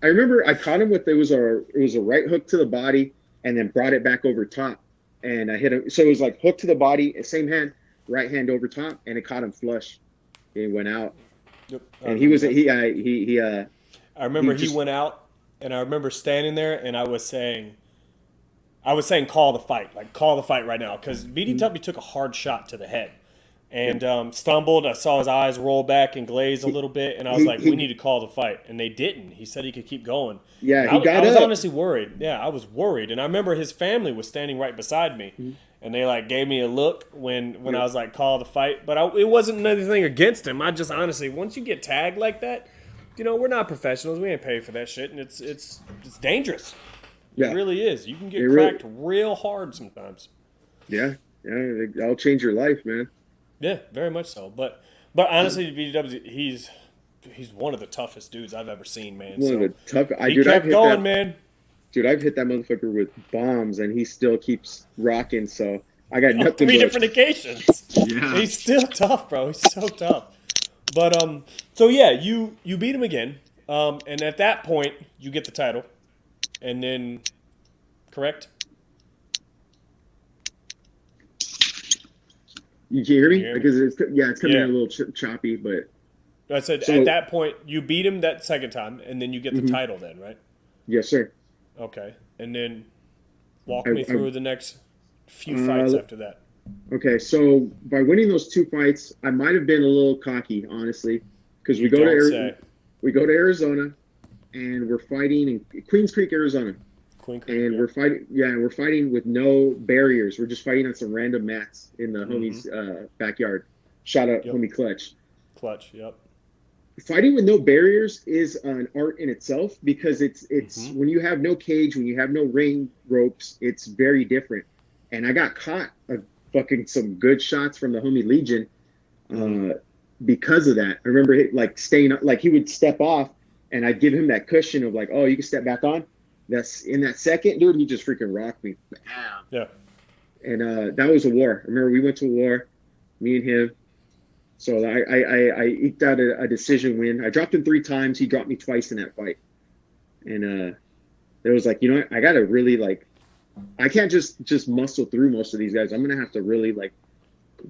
remember I caught him with it was a right hook to the body and then brought it back over top, and I hit him. So it was like hook to the body, same hand, right hand over top, and it caught him flush. He went out, Yep. and he I remember he went out, and I remember standing there, and I was saying, call the fight right now, because BD Tuppy took a hard shot to the head, and stumbled. I saw his eyes roll back and glaze a little bit, and I was like, "We need to call the fight." And they didn't. He said he could keep going. Yeah, And he got I was up. honestly worried. Yeah, I was worried, and I remember his family was standing right beside me, and they like gave me a look when I was like, "Call the fight." But it wasn't anything against him. I just honestly, once you get tagged like that, we're not professionals. We ain't paid for that shit, and it's dangerous. Yeah. It really is. You can get It cracked real hard sometimes. Yeah, that'll change your life, man. Yeah, very much so. But honestly, BW, he's one of the toughest dudes I've ever seen, man. One of the tough. He kept going, man. Dude, I've hit that motherfucker with bombs, and he still keeps rocking. So I got nothing. 3 different occasions. Yeah. He's still tough, bro. He's so tough. But so yeah, you beat him again, and at that point you get the title, and then, correct? You can hear me? hear me? Because it's coming Yeah. in a little choppy, but I said So- at that point you beat him that second time, and then you get the Mhm. title, then, right? yes, sir. Okay, and then walk I- me through the next few fights after that. Okay, so by winning those 2 fights, I might have been a little cocky, honestly, because we go Don't to say. Arizona, and we're fighting in Queens Creek, Arizona, Queen Creek, and yeah. we're fighting with no barriers. We're just fighting on some random mats in the homie's backyard. Shout out, Yep. homie Clutch. Clutch. Yep. Fighting with no barriers is an art in itself because it's Mhm. when you have no cage, when you have no ring ropes, it's very different. And I got caught fucking some good shots from the homie Legion because of that. I remember staying like he would step off and I'd give him that cushion of like, oh, you can step back on. That's in that second, dude. He just freaking rocked me. Yeah. And that was a war. I remember we went to war, me and him. So I eked out a decision win. I dropped him 3 times. He dropped me twice in that fight. And it was like, I got to really I can't just muscle through most of these guys. I'm going to have to really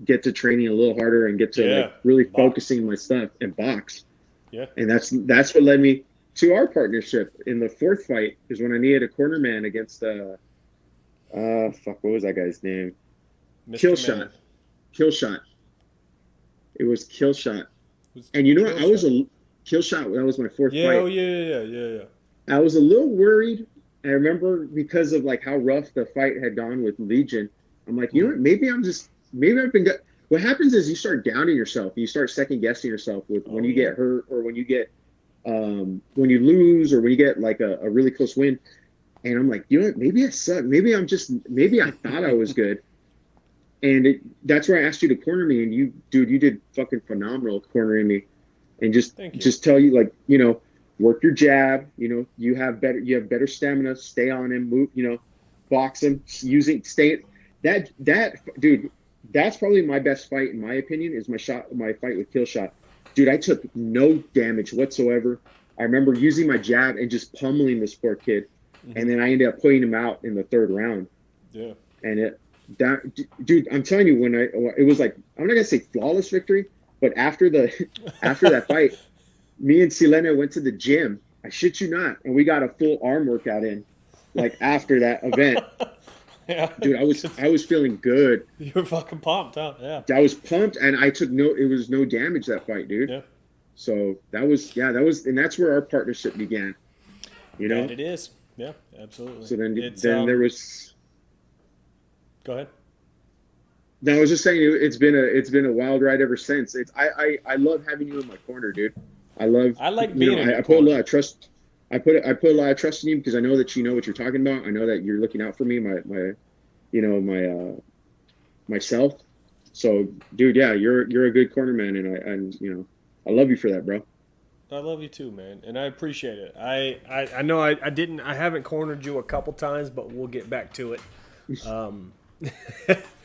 get to training a little harder and get to really box. focusing my stuff and box. Yeah. And that's what led me to our partnership. In the 4th fight is when I needed a corner man against what was that guy's name? Mr. Man. Killshot. It was Killshot. Was And what? I was Killshot. Killshot. That was my 4th Yeah. fight. Oh yeah. I was a little worried. I remember because of how rough the fight had gone with Legion. I'm like, what? Maybe I've been good. What happens is you start doubting yourself. You start second guessing yourself when you get hurt or when you get when you lose or when you get a really close win. And I'm like, maybe I suck. Maybe I thought I was good. And that's where I asked you to corner me, and you did fucking phenomenal cornering me, and just tell you work your jab. You have better stamina. Stay on him. Move. Box him. Dude. That's probably my best fight in my opinion. Is my fight with Killshot. Dude, I took no damage whatsoever. I remember using my jab and just pummeling this poor kid, and then I ended up putting him out in the 3rd round. Yeah. And dude, I'm telling you, it was I'm not gonna say flawless victory, but after that fight, me and Selena went to the gym. I shit you not, and we got a full arm workout in, after that event. Yeah. Dude, I was feeling good. You were fucking pumped, huh? Yeah. I was pumped, and it was no damage that fight, dude. Yeah. So that was, and that's where our partnership began. And it is. Yeah, absolutely. So then there was. Go ahead. No, I was just saying it's been a wild ride ever since. I love having you in my corner, dude. I like being in your I put corner. a lot of trust. I put a lot of trust in you because I know that you know what you're talking about. I know that you're looking out for me, myself. So, dude, yeah, you're a good corner man, and I love you for that, bro. I love you too, man, and I appreciate it. I know I haven't cornered you a couple times, but we'll get back to it.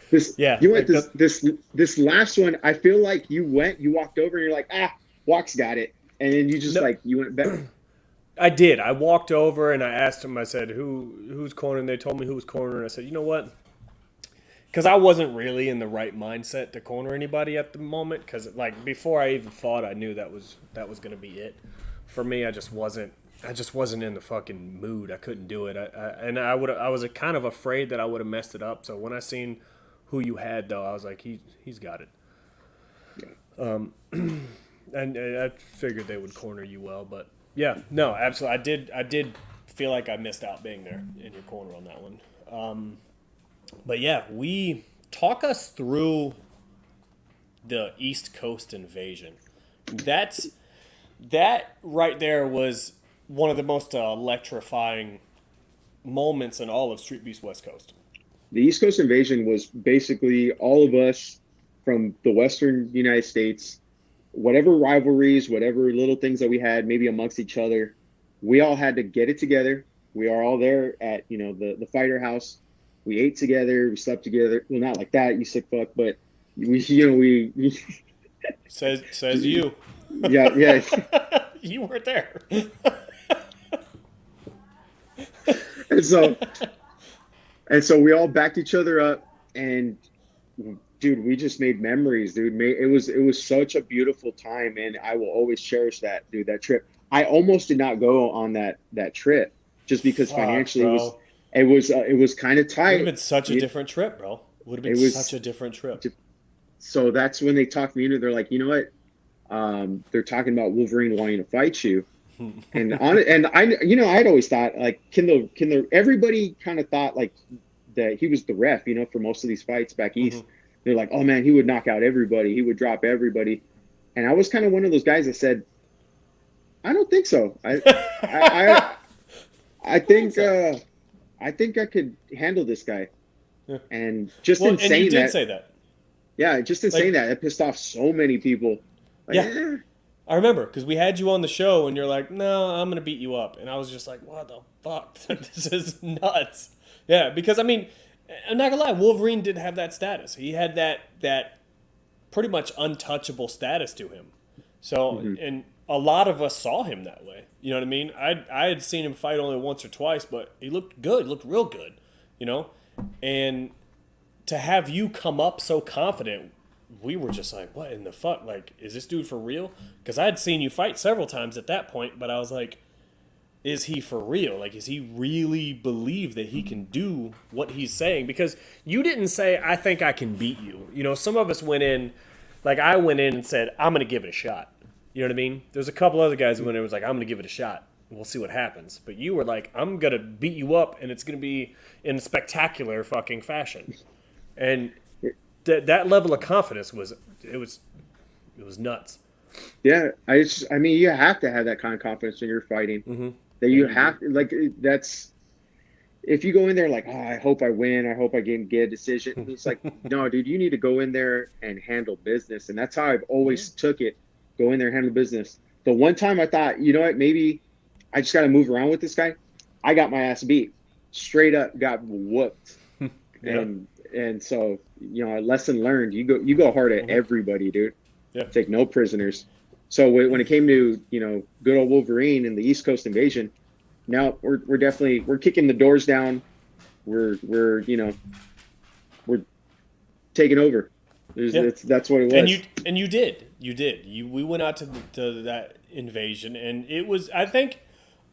This last one, I feel like you walked over and you're like, Walk's got it, and then you just you went back. I did. I walked over and I asked him. I said, "Who's cornering?" They told me who was cornering. I said, "You know what?" Because I wasn't really in the right mindset to corner anybody at the moment. Because before I even fought, I knew that was going to be it for me. I just wasn't in the fucking mood. I couldn't do it. I was kind of afraid that I would have messed it up. So when I seen who you had, though, I was like, he's got it. And I figured they would corner you well, but yeah, no, absolutely. I did feel like I missed out being there in your corner on that one. But yeah, we talk us through the East Coast invasion. That right there was one of the most electrifying moments in all of Street Beast West Coast. The East Coast invasion was basically all of us from the Western United States, whatever rivalries, whatever little things that we had, maybe amongst each other, we all had to get it together. We are all there at, the fighter house. We ate together, we slept together. Well, not like that, you sick fuck, but we says you. Yeah. You weren't there. and so and so we all backed each other up, and dude, we just made memories, dude. It was such a beautiful time, and I will always cherish that, dude. That trip. I almost did not go on that trip just because financially bro. it was kind of tight. Would have been such a different trip, bro. Would have been such a different trip. So that's when they talked me into. They're like, you know what? They're talking about Wolverine wanting to fight you, and I'd always thought like, can the everybody kind of thought like that he was the ref, for most of these fights back east. Mm-hmm. They're like, oh man, he would knock out everybody, he would drop everybody, and I was kind of one of those guys that said, I don't think so. I think I think I could handle this guy, and just in saying and you did that, say that. Yeah, just in saying that, it pissed off so many people. Like, yeah. I remember because we had you on the show and you're like, no, I'm going to beat you up. And I was just like, what the fuck? This is nuts. Yeah, because I mean, I'm not going to lie, Wolverine did have that status. He had that pretty much untouchable status to him. So, and a lot of us saw him that way. You know what I mean? I had seen him fight only once or twice, but he looked good. He looked real good, And to have you come up so confident, we were just like, what in the fuck? Like, is this dude for real? Because I had seen you fight several times at that point, but I was like, is he for real? Like, is he really believe that he can do what he's saying? Because you didn't say, I think I can beat you. Some of us went in, like I went in and said, I'm going to give it a shot. You know what I mean? There's a couple other guys who went in and was like, I'm going to give it a shot. We'll see what happens. But you were like, I'm going to beat you up, and it's going to be in spectacular fucking fashion. And that level of confidence was nuts. Yeah, I mean, you have to have that kind of confidence when you're fighting. Mm-hmm. That you have to, like, that's, if you go in there like, oh, I hope I win, I hope I can get a decision. It's like, no, dude, you need to go in there and handle business, and that's how I've always took it. Go in there and handle business. The one time I thought, you know what, maybe I just got to move around with this guy, I got my ass beat, straight up, got whooped, and so, a lesson learned. You go hard at everybody, dude. Yeah. Take no prisoners. So when it came to, good old Wolverine and the East Coast invasion, now we're kicking the doors down. We're taking over. That's what it was. And you did. We went out to that invasion, and it was, I think,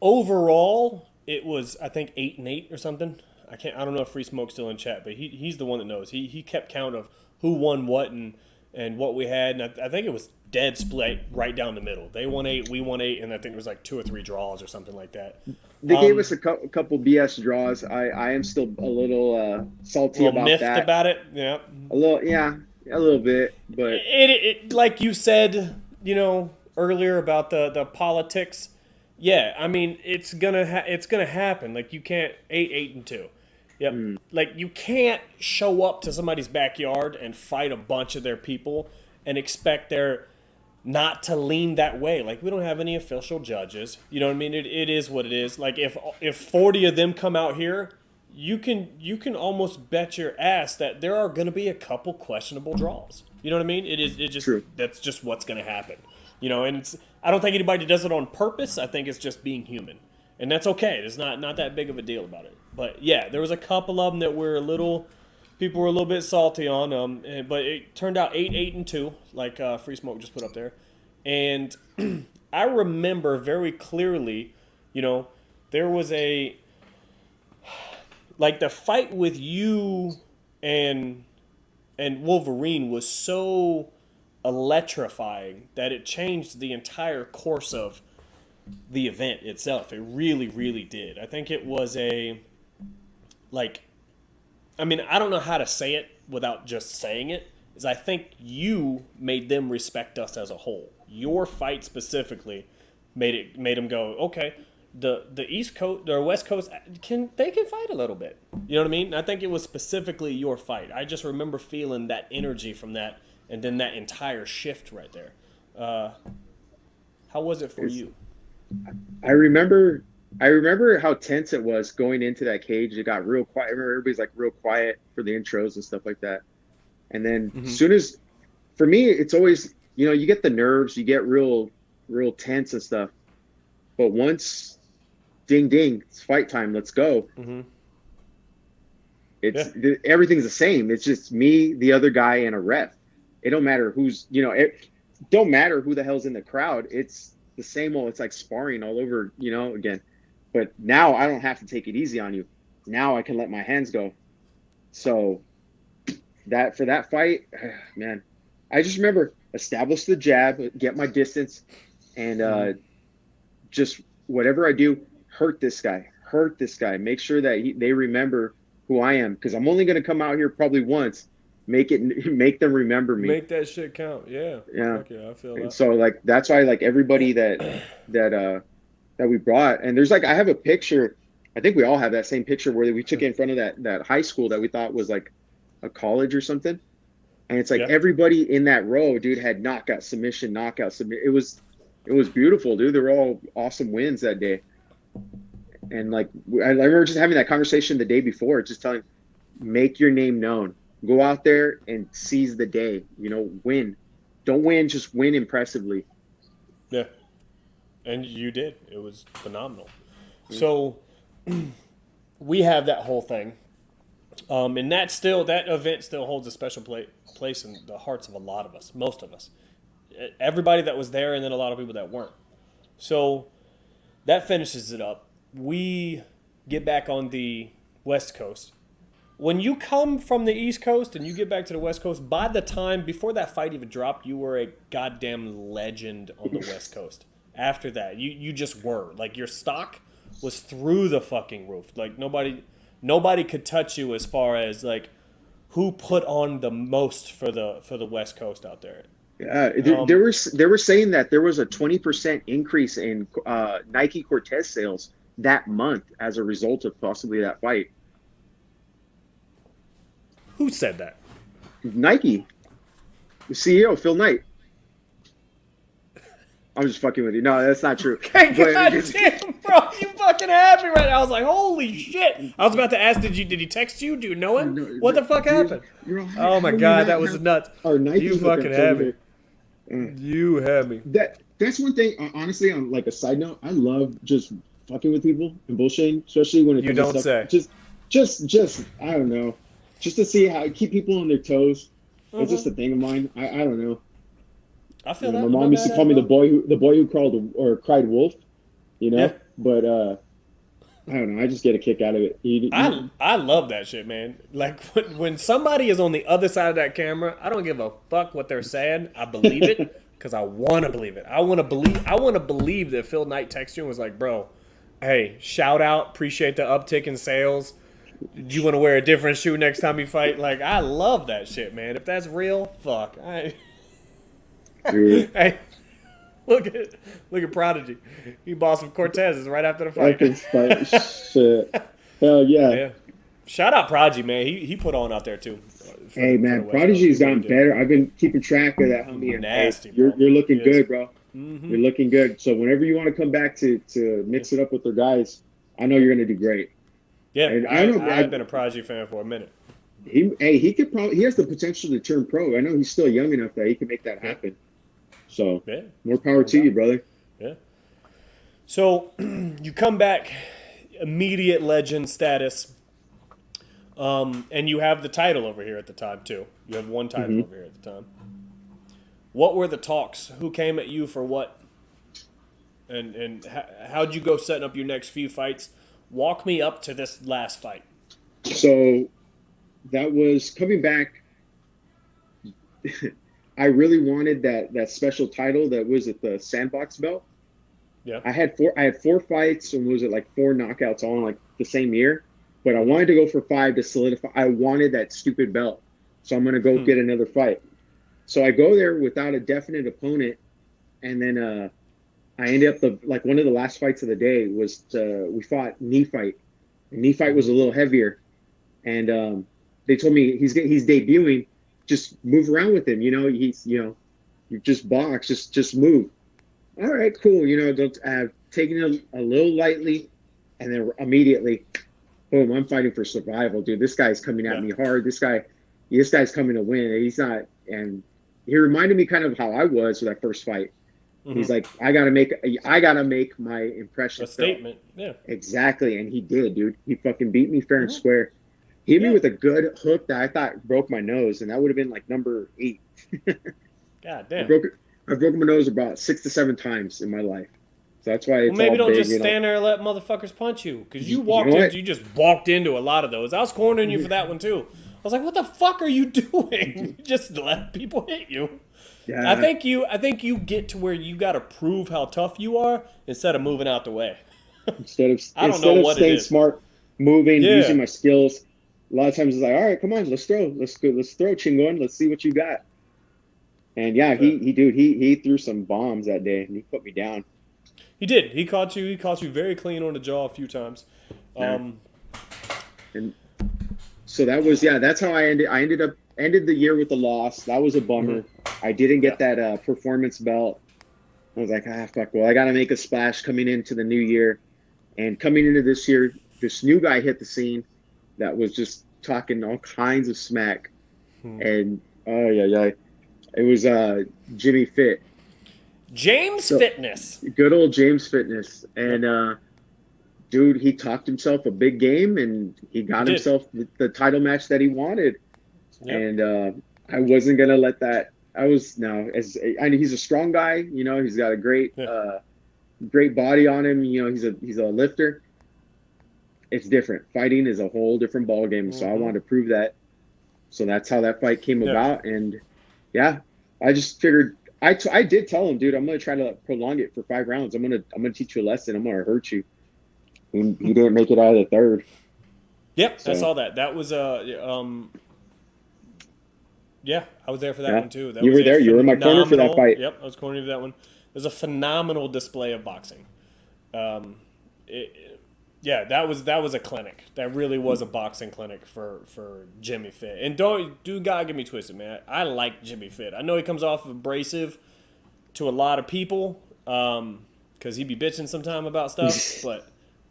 overall, it was, I think, 8-8 or something. I don't know if Free Smoke's still in chat, but he's the one that knows. He kept count of who won what and what we had, and I think it was dead split right down the middle. They won 8, we won 8, and I think there was like 2 or 3 draws or something like that. They gave us a couple BS draws. I am still a little salty about that. Miffed about it, yeah. A little bit, but it like you said, earlier about the politics. Yeah, I mean, it's gonna happen. Like, you can't 8-2. Yep. Like, you can't show up to somebody's backyard and fight a bunch of their people and expect their not to lean that way. Like, we don't have any official judges. You know what I mean? It is what it is. Like, if 40 of them come out here, you can almost bet your ass that there are going to be a couple questionable draws. You know what I mean? True. That's just what's going to happen. And I don't think anybody does it on purpose. I think it's just being human. And that's okay. There's not that big of a deal about it. But yeah, there was a couple of them that people were a little bit salty on. But it turned out 8-2, like Free Smoke just put up there. And I remember very clearly, there was the fight with you and Wolverine was so electrifying that it changed the entire course of the event itself. It really, really did. I think it was like, I mean, I don't know how to say it without just saying it, is I think you made them respect us as a whole. Your fight specifically made them go, okay, the East Coast or West Coast can fight a little bit. You know what I mean? I think it was specifically your fight. I just remember feeling that energy from that, and then that entire shift right there. How was it for you? I remember how tense it was going into that cage. It got real quiet. I remember everybody's like real quiet for the intros and stuff like that. And then as soon as, for me, it's always, you get the nerves, you get real tense and stuff. But once, ding, ding, it's fight time, let's go. Everything's the same. It's just me, the other guy, and a ref. It don't matter who's, it don't matter who the hell's in the crowd. It's the same old, it's like sparring all over, again. But now I don't have to take it easy on you. Now I can let my hands go. So that for that fight, man, I just remember establish the jab, get my distance, and just whatever I do, hurt this guy, make sure that they remember who I am, because I'm only going to come out here probably once. Make them remember me. Make that shit count. Yeah. Yeah. I feel that. So like that's why like everybody that we brought, and there's like I have a picture. I think we all have that same picture where we took it in front of that high school that we thought was like a college or something. And it's like everybody in that row, dude, had knockout submission. It was beautiful, dude. They were all awesome wins that day. And like I remember just having that conversation the day before, just telling, make your name known. Go out there and seize the day. Win. Don't win, just win impressively. Yeah. And you did. It was phenomenal. So we have that whole thing. And that event still holds a special place in the hearts of a lot of us, most of us. Everybody that was there, and then a lot of people that weren't. So that finishes it up. We get back on the West Coast. When you come from the East Coast and you get back to the West Coast, by the time, before that fight even dropped, you were a goddamn legend on the West Coast. After that, you just were. Like, your stock was through the fucking roof. Like, nobody could touch you as far as, like, who put on the most for the West Coast out there. Yeah, they were saying that there was a 20% increase in Nike Cortez sales that month as a result of possibly that fight. Who said that? Nike. The CEO, Phil Knight. I'm just fucking with you. No, that's not true. God damn, bro, you fucking had me right now. I was like, holy shit. I was about to ask, did he text you? Do you know him? No, what the fuck happened? Oh my god, that was nuts. You fucking had me. You had me. That's one thing. Honestly, on like a side note, I love just fucking with people and bullshitting, especially when it comes to stuff. Just I don't know, just to see how keep people on their toes. It's just a thing of mine. I don't know. I feel that. My mom used to call me the boy who crawled or cried wolf. Yeah. But I don't know. I just get a kick out of it. I love that shit, man. Like when somebody is on the other side of that camera, I don't give a fuck what they're saying. I believe it because I want to believe it. I want to believe that Phil Knight texted you and was like, "Bro, hey, shout out, appreciate the uptick in sales. Do you want to wear a different shoe next time you fight?" Like, I love that shit, man. If that's real, fuck. Hey. Look at Prodigy. He bought some Cortezes right after the fight. Shit. Hell yeah. Shout out Prodigy, man. He put on out there too. Hey man, Prodigy's gotten better. I've been keeping track of that, homie. Nasty. You're looking good, bro. Mm-hmm. You're looking good. So whenever you want to come back to mix it up with their guys, I know you're gonna do great. Yeah, I've been a Prodigy fan for a minute. He has the potential to turn pro. I know he's still young enough that he can make that happen. So, more power to you, brother. Yeah. So, you come back, immediate legend status, and you have the title over here at the time, too. You have one title over here at the time. What were the talks? Who came at you for what? And how'd you go setting up your next few fights? Walk me up to this last fight. So, that was coming back... I really wanted that special title that was at the sandbox belt. Yeah. I had four fights, and was it like 4 knockouts all in like the same year? But I wanted to go for 5 to solidify. I wanted that stupid belt, so I'm gonna go get another fight. So I go there without a definite opponent, and then I ended up like one of the last fights of the day was we fought knee fight. And knee fight was a little heavier, and they told me he's debuting. Just move around with him, you just box, just move. All right, cool. Don't taking it a little lightly, and then immediately, boom! I'm fighting for survival, dude. This guy's coming at me hard. This guy's coming to win. He's not, and he reminded me kind of how I was with that first fight. Mm-hmm. He's like, I gotta make my impression. A statement, yeah. Exactly, and he did, dude. He fucking beat me fair and square. He hit me with a good hook that I thought broke my nose, and that would have been like number 8. God damn. I broke my nose about 6 to 7 times in my life. So that's why it's maybe all don't big, just stand there and let motherfuckers punch you, because you just walked into a lot of those. I was cornering you for that one too. I was like, what the fuck are you doing? You just let people hit you. Yeah. I think you get to where you got to prove how tough you are instead of moving out the way. instead of staying smart, moving, using my skills. A lot of times it's like, all right, come on, let's throw, Chingon, let's see what you got. And he threw some bombs that day, and he put me down. He did. He caught you very clean on the jaw a few times. And so that was that's how I ended the year with a loss. That was a bummer. Mm-hmm. I didn't get that performance belt. I was like, fuck. Well, I got to make a splash coming into the new year, and coming into this year, this new guy hit the scene that was just talking all kinds of smack, and it was Jimmy Fit. Fitness. Good old James Fitness. And dude, he talked himself a big game, and he got himself the title match that he wanted. Yep. And I wasn't gonna let that. He's a strong guy, he's got a great body on him, he's a lifter. It's different. Fighting is a whole different ball game. So I wanted to prove that. So that's how that fight came about. And I just figured I did tell him, dude, I'm gonna try to prolong it for 5 rounds. I'm gonna teach you a lesson. I'm gonna hurt you. And he didn't make it out of the 3rd. Yep, so. I saw that. That was I was there for that one too. You were there. You were in my corner for that fight. Yep, I was cornering for that one. It was a phenomenal display of boxing. That was a clinic. That really was a boxing clinic for Jimmy Fit. And don't God get me twisted, man. I like Jimmy Fit. I know he comes off abrasive to a lot of people because he be bitching sometime about stuff, but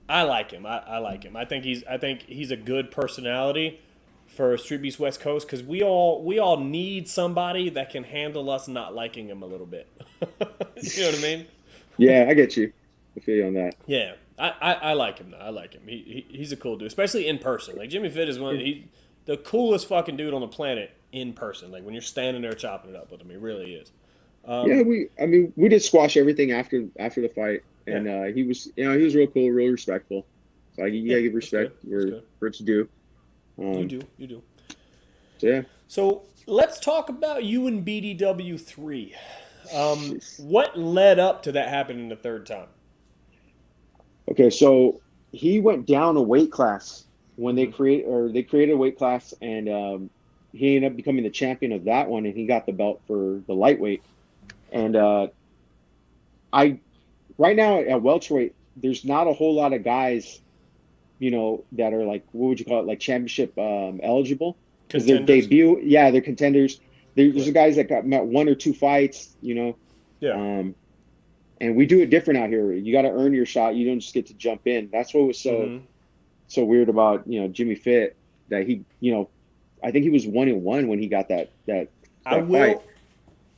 I like him. I like him. I think he's a good personality for Street Beast West Coast, because we all need somebody that can handle us not liking him a little bit. You know what I mean? Yeah, I get you. I feel you on that. Yeah. I like him, though. I like him. He's a cool dude, especially in person. Like, Jimmy Fit is the coolest fucking dude on the planet in person. Like, when you're standing there chopping it up with him, he really is. We did squash everything after the fight, and he was real cool, real respectful. So you gotta give respect where it's due. You do. So yeah. So let's talk about you and BDW 3. What led up to that happening the 3rd time? Okay, so he went down a weight class when they created a weight class, and he ended up becoming the champion of that one, and he got the belt for the lightweight. And right now at welterweight, there's not a whole lot of guys, that are like, what would you call it, like championship eligible, because their debut, they're contenders. There's guys that got 1 or 2 fights, and we do it different out here. You got to earn your shot. You don't just get to jump in. That's what was so weird about Jimmy Fit, that he I think he was 1-1 when he got that fight.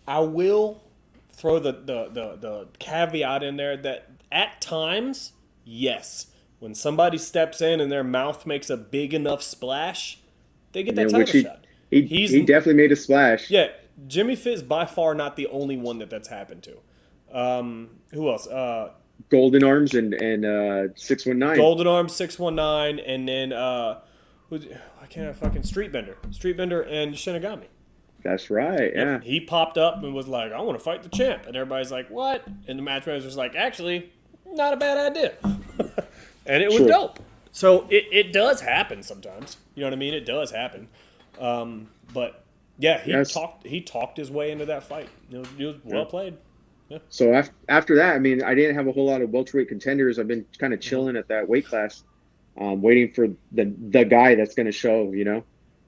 I will throw the caveat in there that at times, yes, when somebody steps in and their mouth makes a big enough splash, they get that title shot. He definitely made a splash. Yeah, Jimmy Fit is by far not the only one that's happened to. Who else? Golden Arms and 619. Golden Arms, 619, and then I can't fucking Streetbender and Shinigami. That's right. Yeah. Yep. He popped up and was like, "I want to fight the champ," and everybody's like, "What?" And the match manager's like, "Actually, not a bad idea," and it was Sure. dope. So it does happen sometimes. You know what I mean? It does happen. But yeah, Yes. he talked his way into that fight. It was well played. So after that, I mean, I didn't have a whole lot of welterweight contenders. I've been kind of chilling at that weight class, waiting for the guy that's going to show, you know.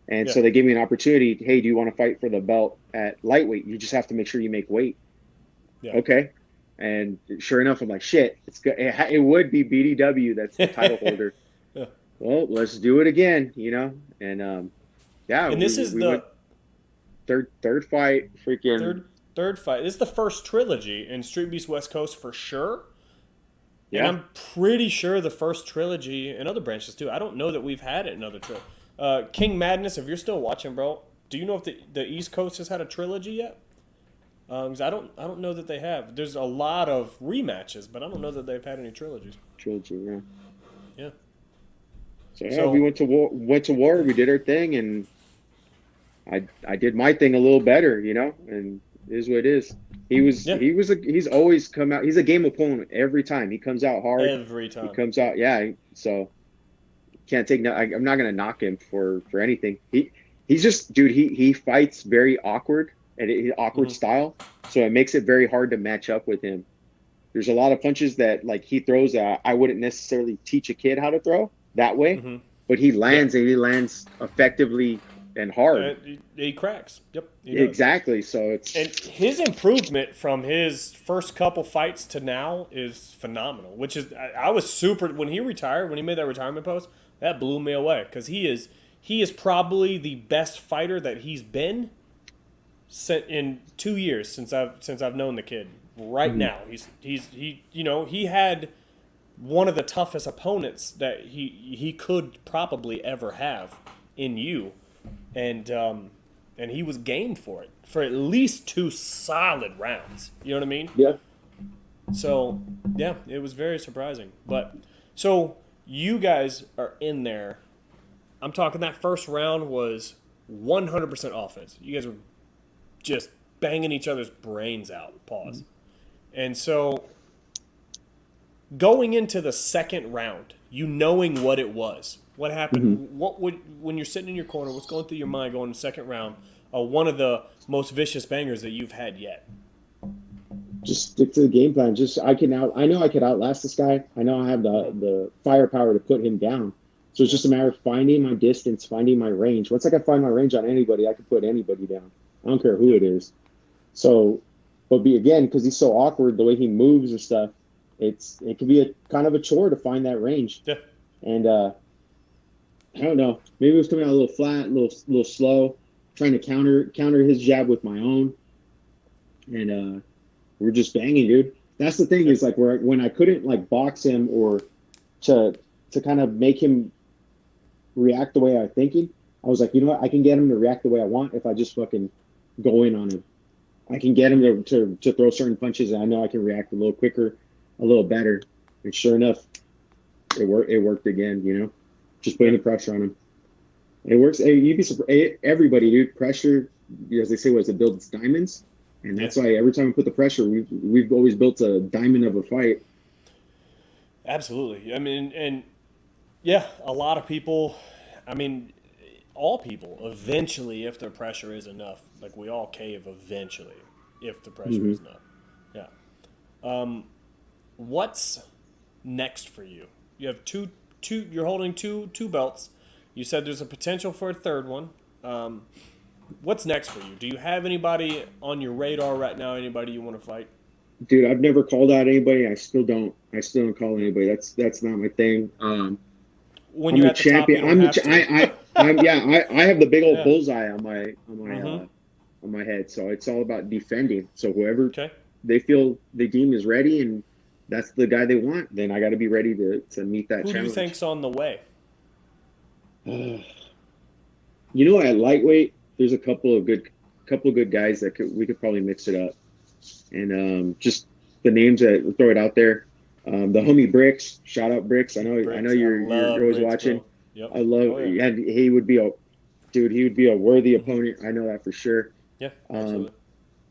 And so Yeah. they gave me an opportunity. Hey, do you want to fight for the belt at lightweight? You just have to make sure you make weight. Yeah. Okay. And sure enough, I'm like, shit, it's good. It would be BDW that's the title holder. Yeah. Well, let's do it again, you know. And yeah, And this is we the went third fight, freaking third fight. This is the first trilogy in Street Beast West Coast for sure. yeah. And I'm pretty sure the first trilogy in other branches too. I don't know that we've had it in other trilogies. King Madness, if you're still watching, bro, do you know if the East Coast has had a trilogy yet? 'Cause I don't know that they have. There's a lot of rematches, but I don't know that they've had any trilogies. Trilogy, yeah. Yeah. So yeah, So- we went to war. We did our thing, and I did my thing a little better, you know. And it is what it is. He's always come out. He's a game opponent every time. He comes out hard. Every He time. comes out, yeah. So can't take no. I'm not gonna knock him for anything. He's just, dude. He fights very awkward and awkward style, so it makes it very hard to match up with him. There's a lot of punches that like he throws that I wouldn't necessarily teach a kid how to throw that way, but he lands and he lands effectively and hard. He cracks. Yep. He does. Exactly. So it's And his improvement from his first couple fights to now is phenomenal. Which is, I was super when he retired, when he made that retirement post, that blew me away because he is probably the best fighter that he's been in 2 years since I've known the kid. Right now, he had one of the toughest opponents that he could probably ever have in you, and he was game for it for at least 2 solid rounds. You know what I mean? yeah. So yeah, it was very surprising. But so you guys are in there. I'm talking that first round was 100% offense. You guys were just banging each other's brains out. Pause. And so going into the second round, you knowing what it was, what happened, when you're sitting in your corner, what's going through your mind going to the second round, one of the most vicious bangers that you've had yet? Just stick to the game plan. I know I could outlast this guy. I know I have the firepower to put him down. So it's just a matter of finding my distance, finding my range. Once I can find my range on anybody, I can put anybody down. I don't care who it is. So, but because he's so awkward, the way he moves and stuff, it can be a kind of a chore to find that range. Yeah. And I don't know. Maybe it was coming out a little flat, a little slow, trying to counter his jab with my own. And we're just banging, dude. That's the thing is like when I couldn't like box him or to kind of make him react the way I was thinking, I was like, you know what? I can get him to react the way I want if I just fucking go in on him. I can get him to throw certain punches, and I know I can react a little quicker, a little better. And sure enough, it worked again, you know? Just putting the pressure on him. It works. Hey, you'd be surprised. Everybody, dude, pressure, as they say, it builds diamonds. And that's why every time we put the pressure, we've always built a diamond of a fight. Absolutely. I mean, and yeah, a lot of people, I mean, all people eventually, if their pressure is enough, like we all cave eventually if the pressure is enough. Yeah. What's next for you? You have two you're holding two belts. You said there's a potential for a third one. What's next for you? Do you have anybody on your radar right now? Anybody you want to fight? Dude, I've never called out anybody. I still don't call anybody. That's not my thing. When I'm you're a at the champion. top, you don't have to. I have the big old bullseye on my head. So it's all about defending. So whoever they deem is ready, and that's the guy they want, then I got to be ready to meet that Who challenge. do you think's on the way? You know, at lightweight, there's a couple of good guys that we could probably mix it up, and just the names that throw it out there. The homie Bricks, shout out Bricks. I know you're always Bricks, watching. Yep. I love, and he would be a worthy opponent. I know that for sure. Yeah, Um, absolutely.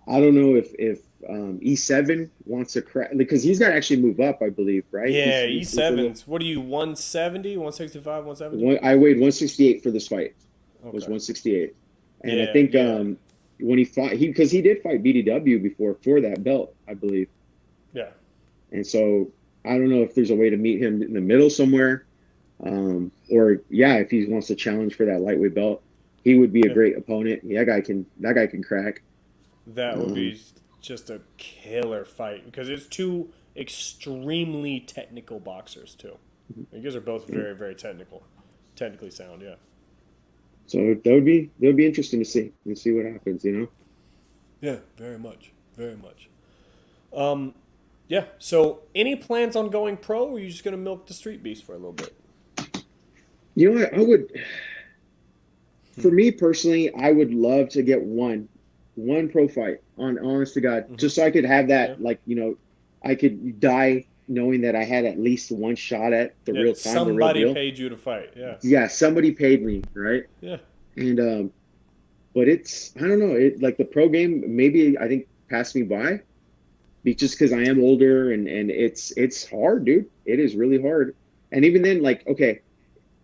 I don't know if E7 wants to crack because he's got to actually move up, I believe, right? Yeah, He's a little. E7s. What are you, 170, 165, 170? I weighed 168 for this fight. Was Okay. 168, and I Yeah, think yeah, when he fought, because he did fight BDW before for that belt, I believe, yeah. and so I don't know if there's a way to meet him in the middle somewhere, or yeah, if he wants to challenge for that lightweight belt, he would be a Yeah. great opponent. Yeah, that guy can crack. That would Um, be just a killer fight because it's two extremely technical boxers too. You guys are both very, very technical, technically sound. Yeah. so that would be interesting to see and see what happens. Yeah, very much, very much. Um, yeah. So, any plans on going pro, or are you just gonna milk the street beast for a little bit? You know what? I would, for me personally, I would love to get one pro fight on honest to God, Mm-hmm. just so I could have Yeah. that, like, I could die knowing that I had at least one shot at the Yeah. real time, the real Somebody deal. paid you to fight. Yeah. Yeah, somebody paid me, right? Yeah. And but I don't know, it like the pro game maybe I think passed me by, just because I am older and it's hard, dude. It is really hard. And even then, like, okay,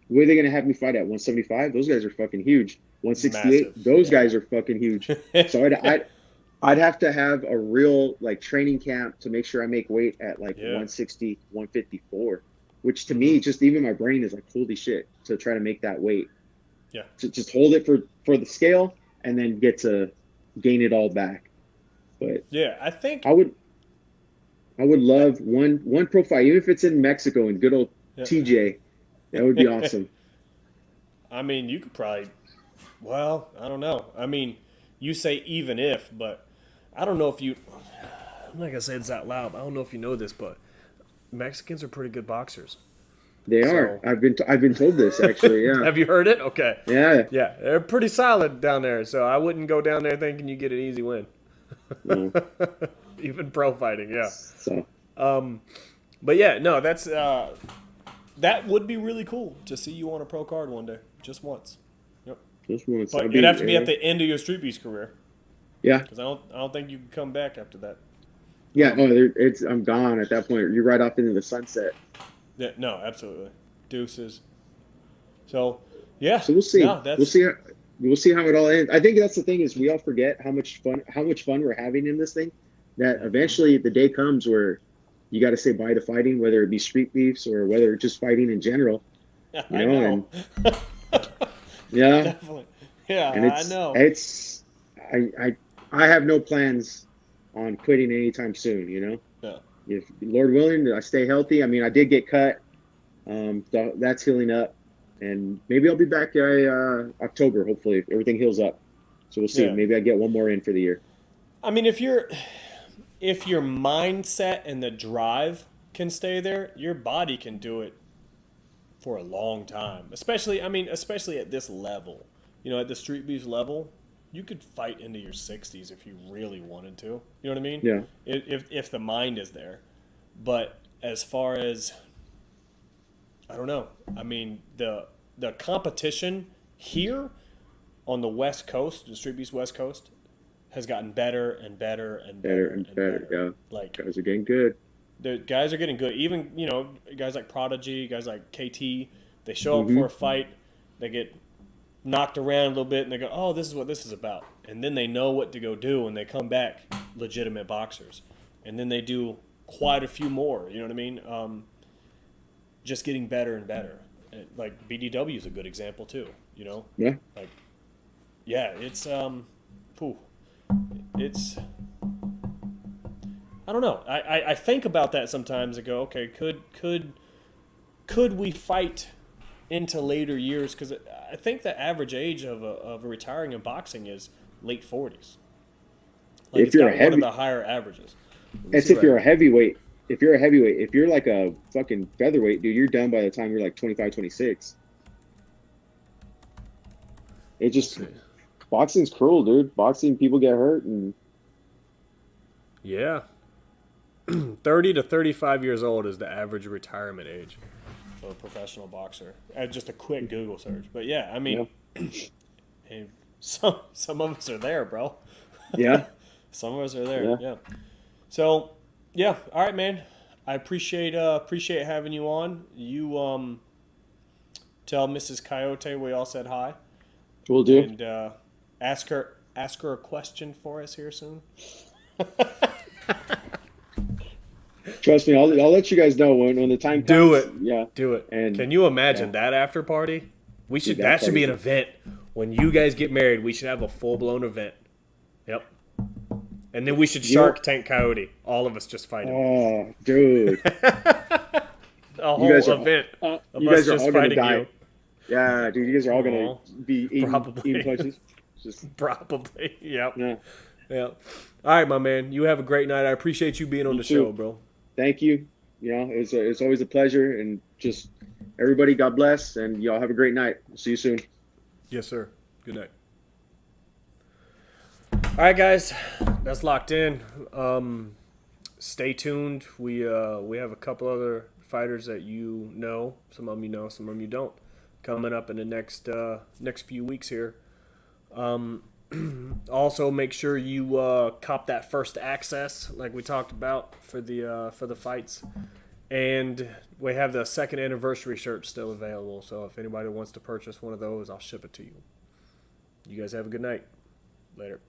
where are they gonna have me fight at 175? Those guys are fucking huge. 168, Massive. those Yeah. guys are fucking huge. So I'd have to have a real like training camp to make sure I make weight at like Yeah. 160, 154, which to Mm-hmm. me, just even my brain is like, holy shit, to try to make that weight. Yeah. To just hold it for the scale and then get to gain it all back. But Yeah. I I think. would I would love one pro fight, even if it's in Mexico in good old TJ. That would be Yeah. awesome. I mean, you could probably. Well, I don't know. I mean, you say even if, but I don't know if you. I'm not gonna say this out loud. I don't know if you know this, but Mexicans are pretty good boxers. They are. So, I've been told this actually. Yeah. have you heard it? Okay. Yeah. Yeah, they're pretty solid down there. So I wouldn't go down there thinking you get an easy win. No. Even pro fighting, yeah. So But yeah, no, that would be really cool to see you on a pro card one day, just once. Yep. just once. But That'd it'd have to be yeah. at the end of your street beast career, Yeah. because I don't think you can come back after that. Yeah. Oh, I'm gone at that point. You're right off into the sunset. Yeah, no, absolutely, deuces. So, yeah, So we'll see. no, We'll see. We'll see how it all ends. I think that's the thing is we all forget how much fun we're having in this thing. That eventually the day comes where you got to say bye to fighting, whether it be street beefs or whether it's just fighting in general. I know. Yeah, Definitely. Yeah, and I know. I have no plans on quitting anytime soon. Yeah. If Lord willing, I stay healthy. I mean, I did get cut. That's healing up, and maybe I'll be back October. Hopefully, if everything heals up. So we'll see. Yeah. Maybe I get one more in for the year. I mean, if your mindset and the drive can stay there, your body can do it for a long time. Especially at this level. At the street beef level, you could fight into your 60s if you really wanted to. You know what I mean? Yeah. If the mind is there. But as far as, I don't know. I mean, the competition here on the West Coast, the street beef West Coast, has gotten better and better and better Better and better. Yeah. Like, Guys are getting good. the guys are getting good. Even guys like Prodigy, guys like KT, they show up Mm-hmm. for a fight, they get knocked around a little bit, and they go, "Oh, this is what this is about." And then they know what to go do, and they come back legitimate boxers. And then they do quite a few more. You know what I mean? Just getting better and better. And, like BDW is a good example too. Yeah. Like, yeah, it's it's. I don't know. I think about that sometimes and go, okay, could we fight into later years? Because I think the average age of a retiring in boxing is late 40s. Like, If you're a got one of heavy- the higher averages. It's if you're a heavyweight. If you're a heavyweight, if you're like a fucking featherweight, dude, you're done by the time you're like 25, 26. It just boxing's cruel, dude. Boxing, people get hurt, and Yeah. 30 to 35 years old is the average retirement age for a professional boxer. Just a quick Google search. But yeah, I mean, and some of us are there, bro. Yeah. Some of us are there. Yeah. Yeah. So, yeah. All right, man. I appreciate having you on. You tell Mrs. Coyote we all said hi, We'll do. and ask her a question for us here soon. Trust me, I'll let you guys know when the time comes. Do it. Yeah. Do it. And can you imagine that after party? We should. Dude, that should be an party's- event. When you guys get married, we should have a full blown event. Yep. And then we should Shark Tank Coyote. All of us just fight him. Oh, dude. A whole guys are- event. Of You us guys are just all gonna fighting die. you. Yeah, dude, you guys are all gonna be eating Probably. punches. Just Probably. Yep. yeah. Yep. All right, my man. You have a great night. I appreciate you being on You the too. show, bro. Thank you. You know, it's always a pleasure, and just everybody, God bless, and y'all have a great night. See you soon. Yes, sir. Good night. All right, guys, that's locked in. Stay tuned. We have a couple other fighters that you know. Some of them you know, some of them you don't. Coming up in the next few weeks here. Also, make sure you cop that first access, like we talked about for the fights. And we have the second anniversary shirt still available. So if anybody wants to purchase one of those, I'll ship it to you. You guys have a good night. Later.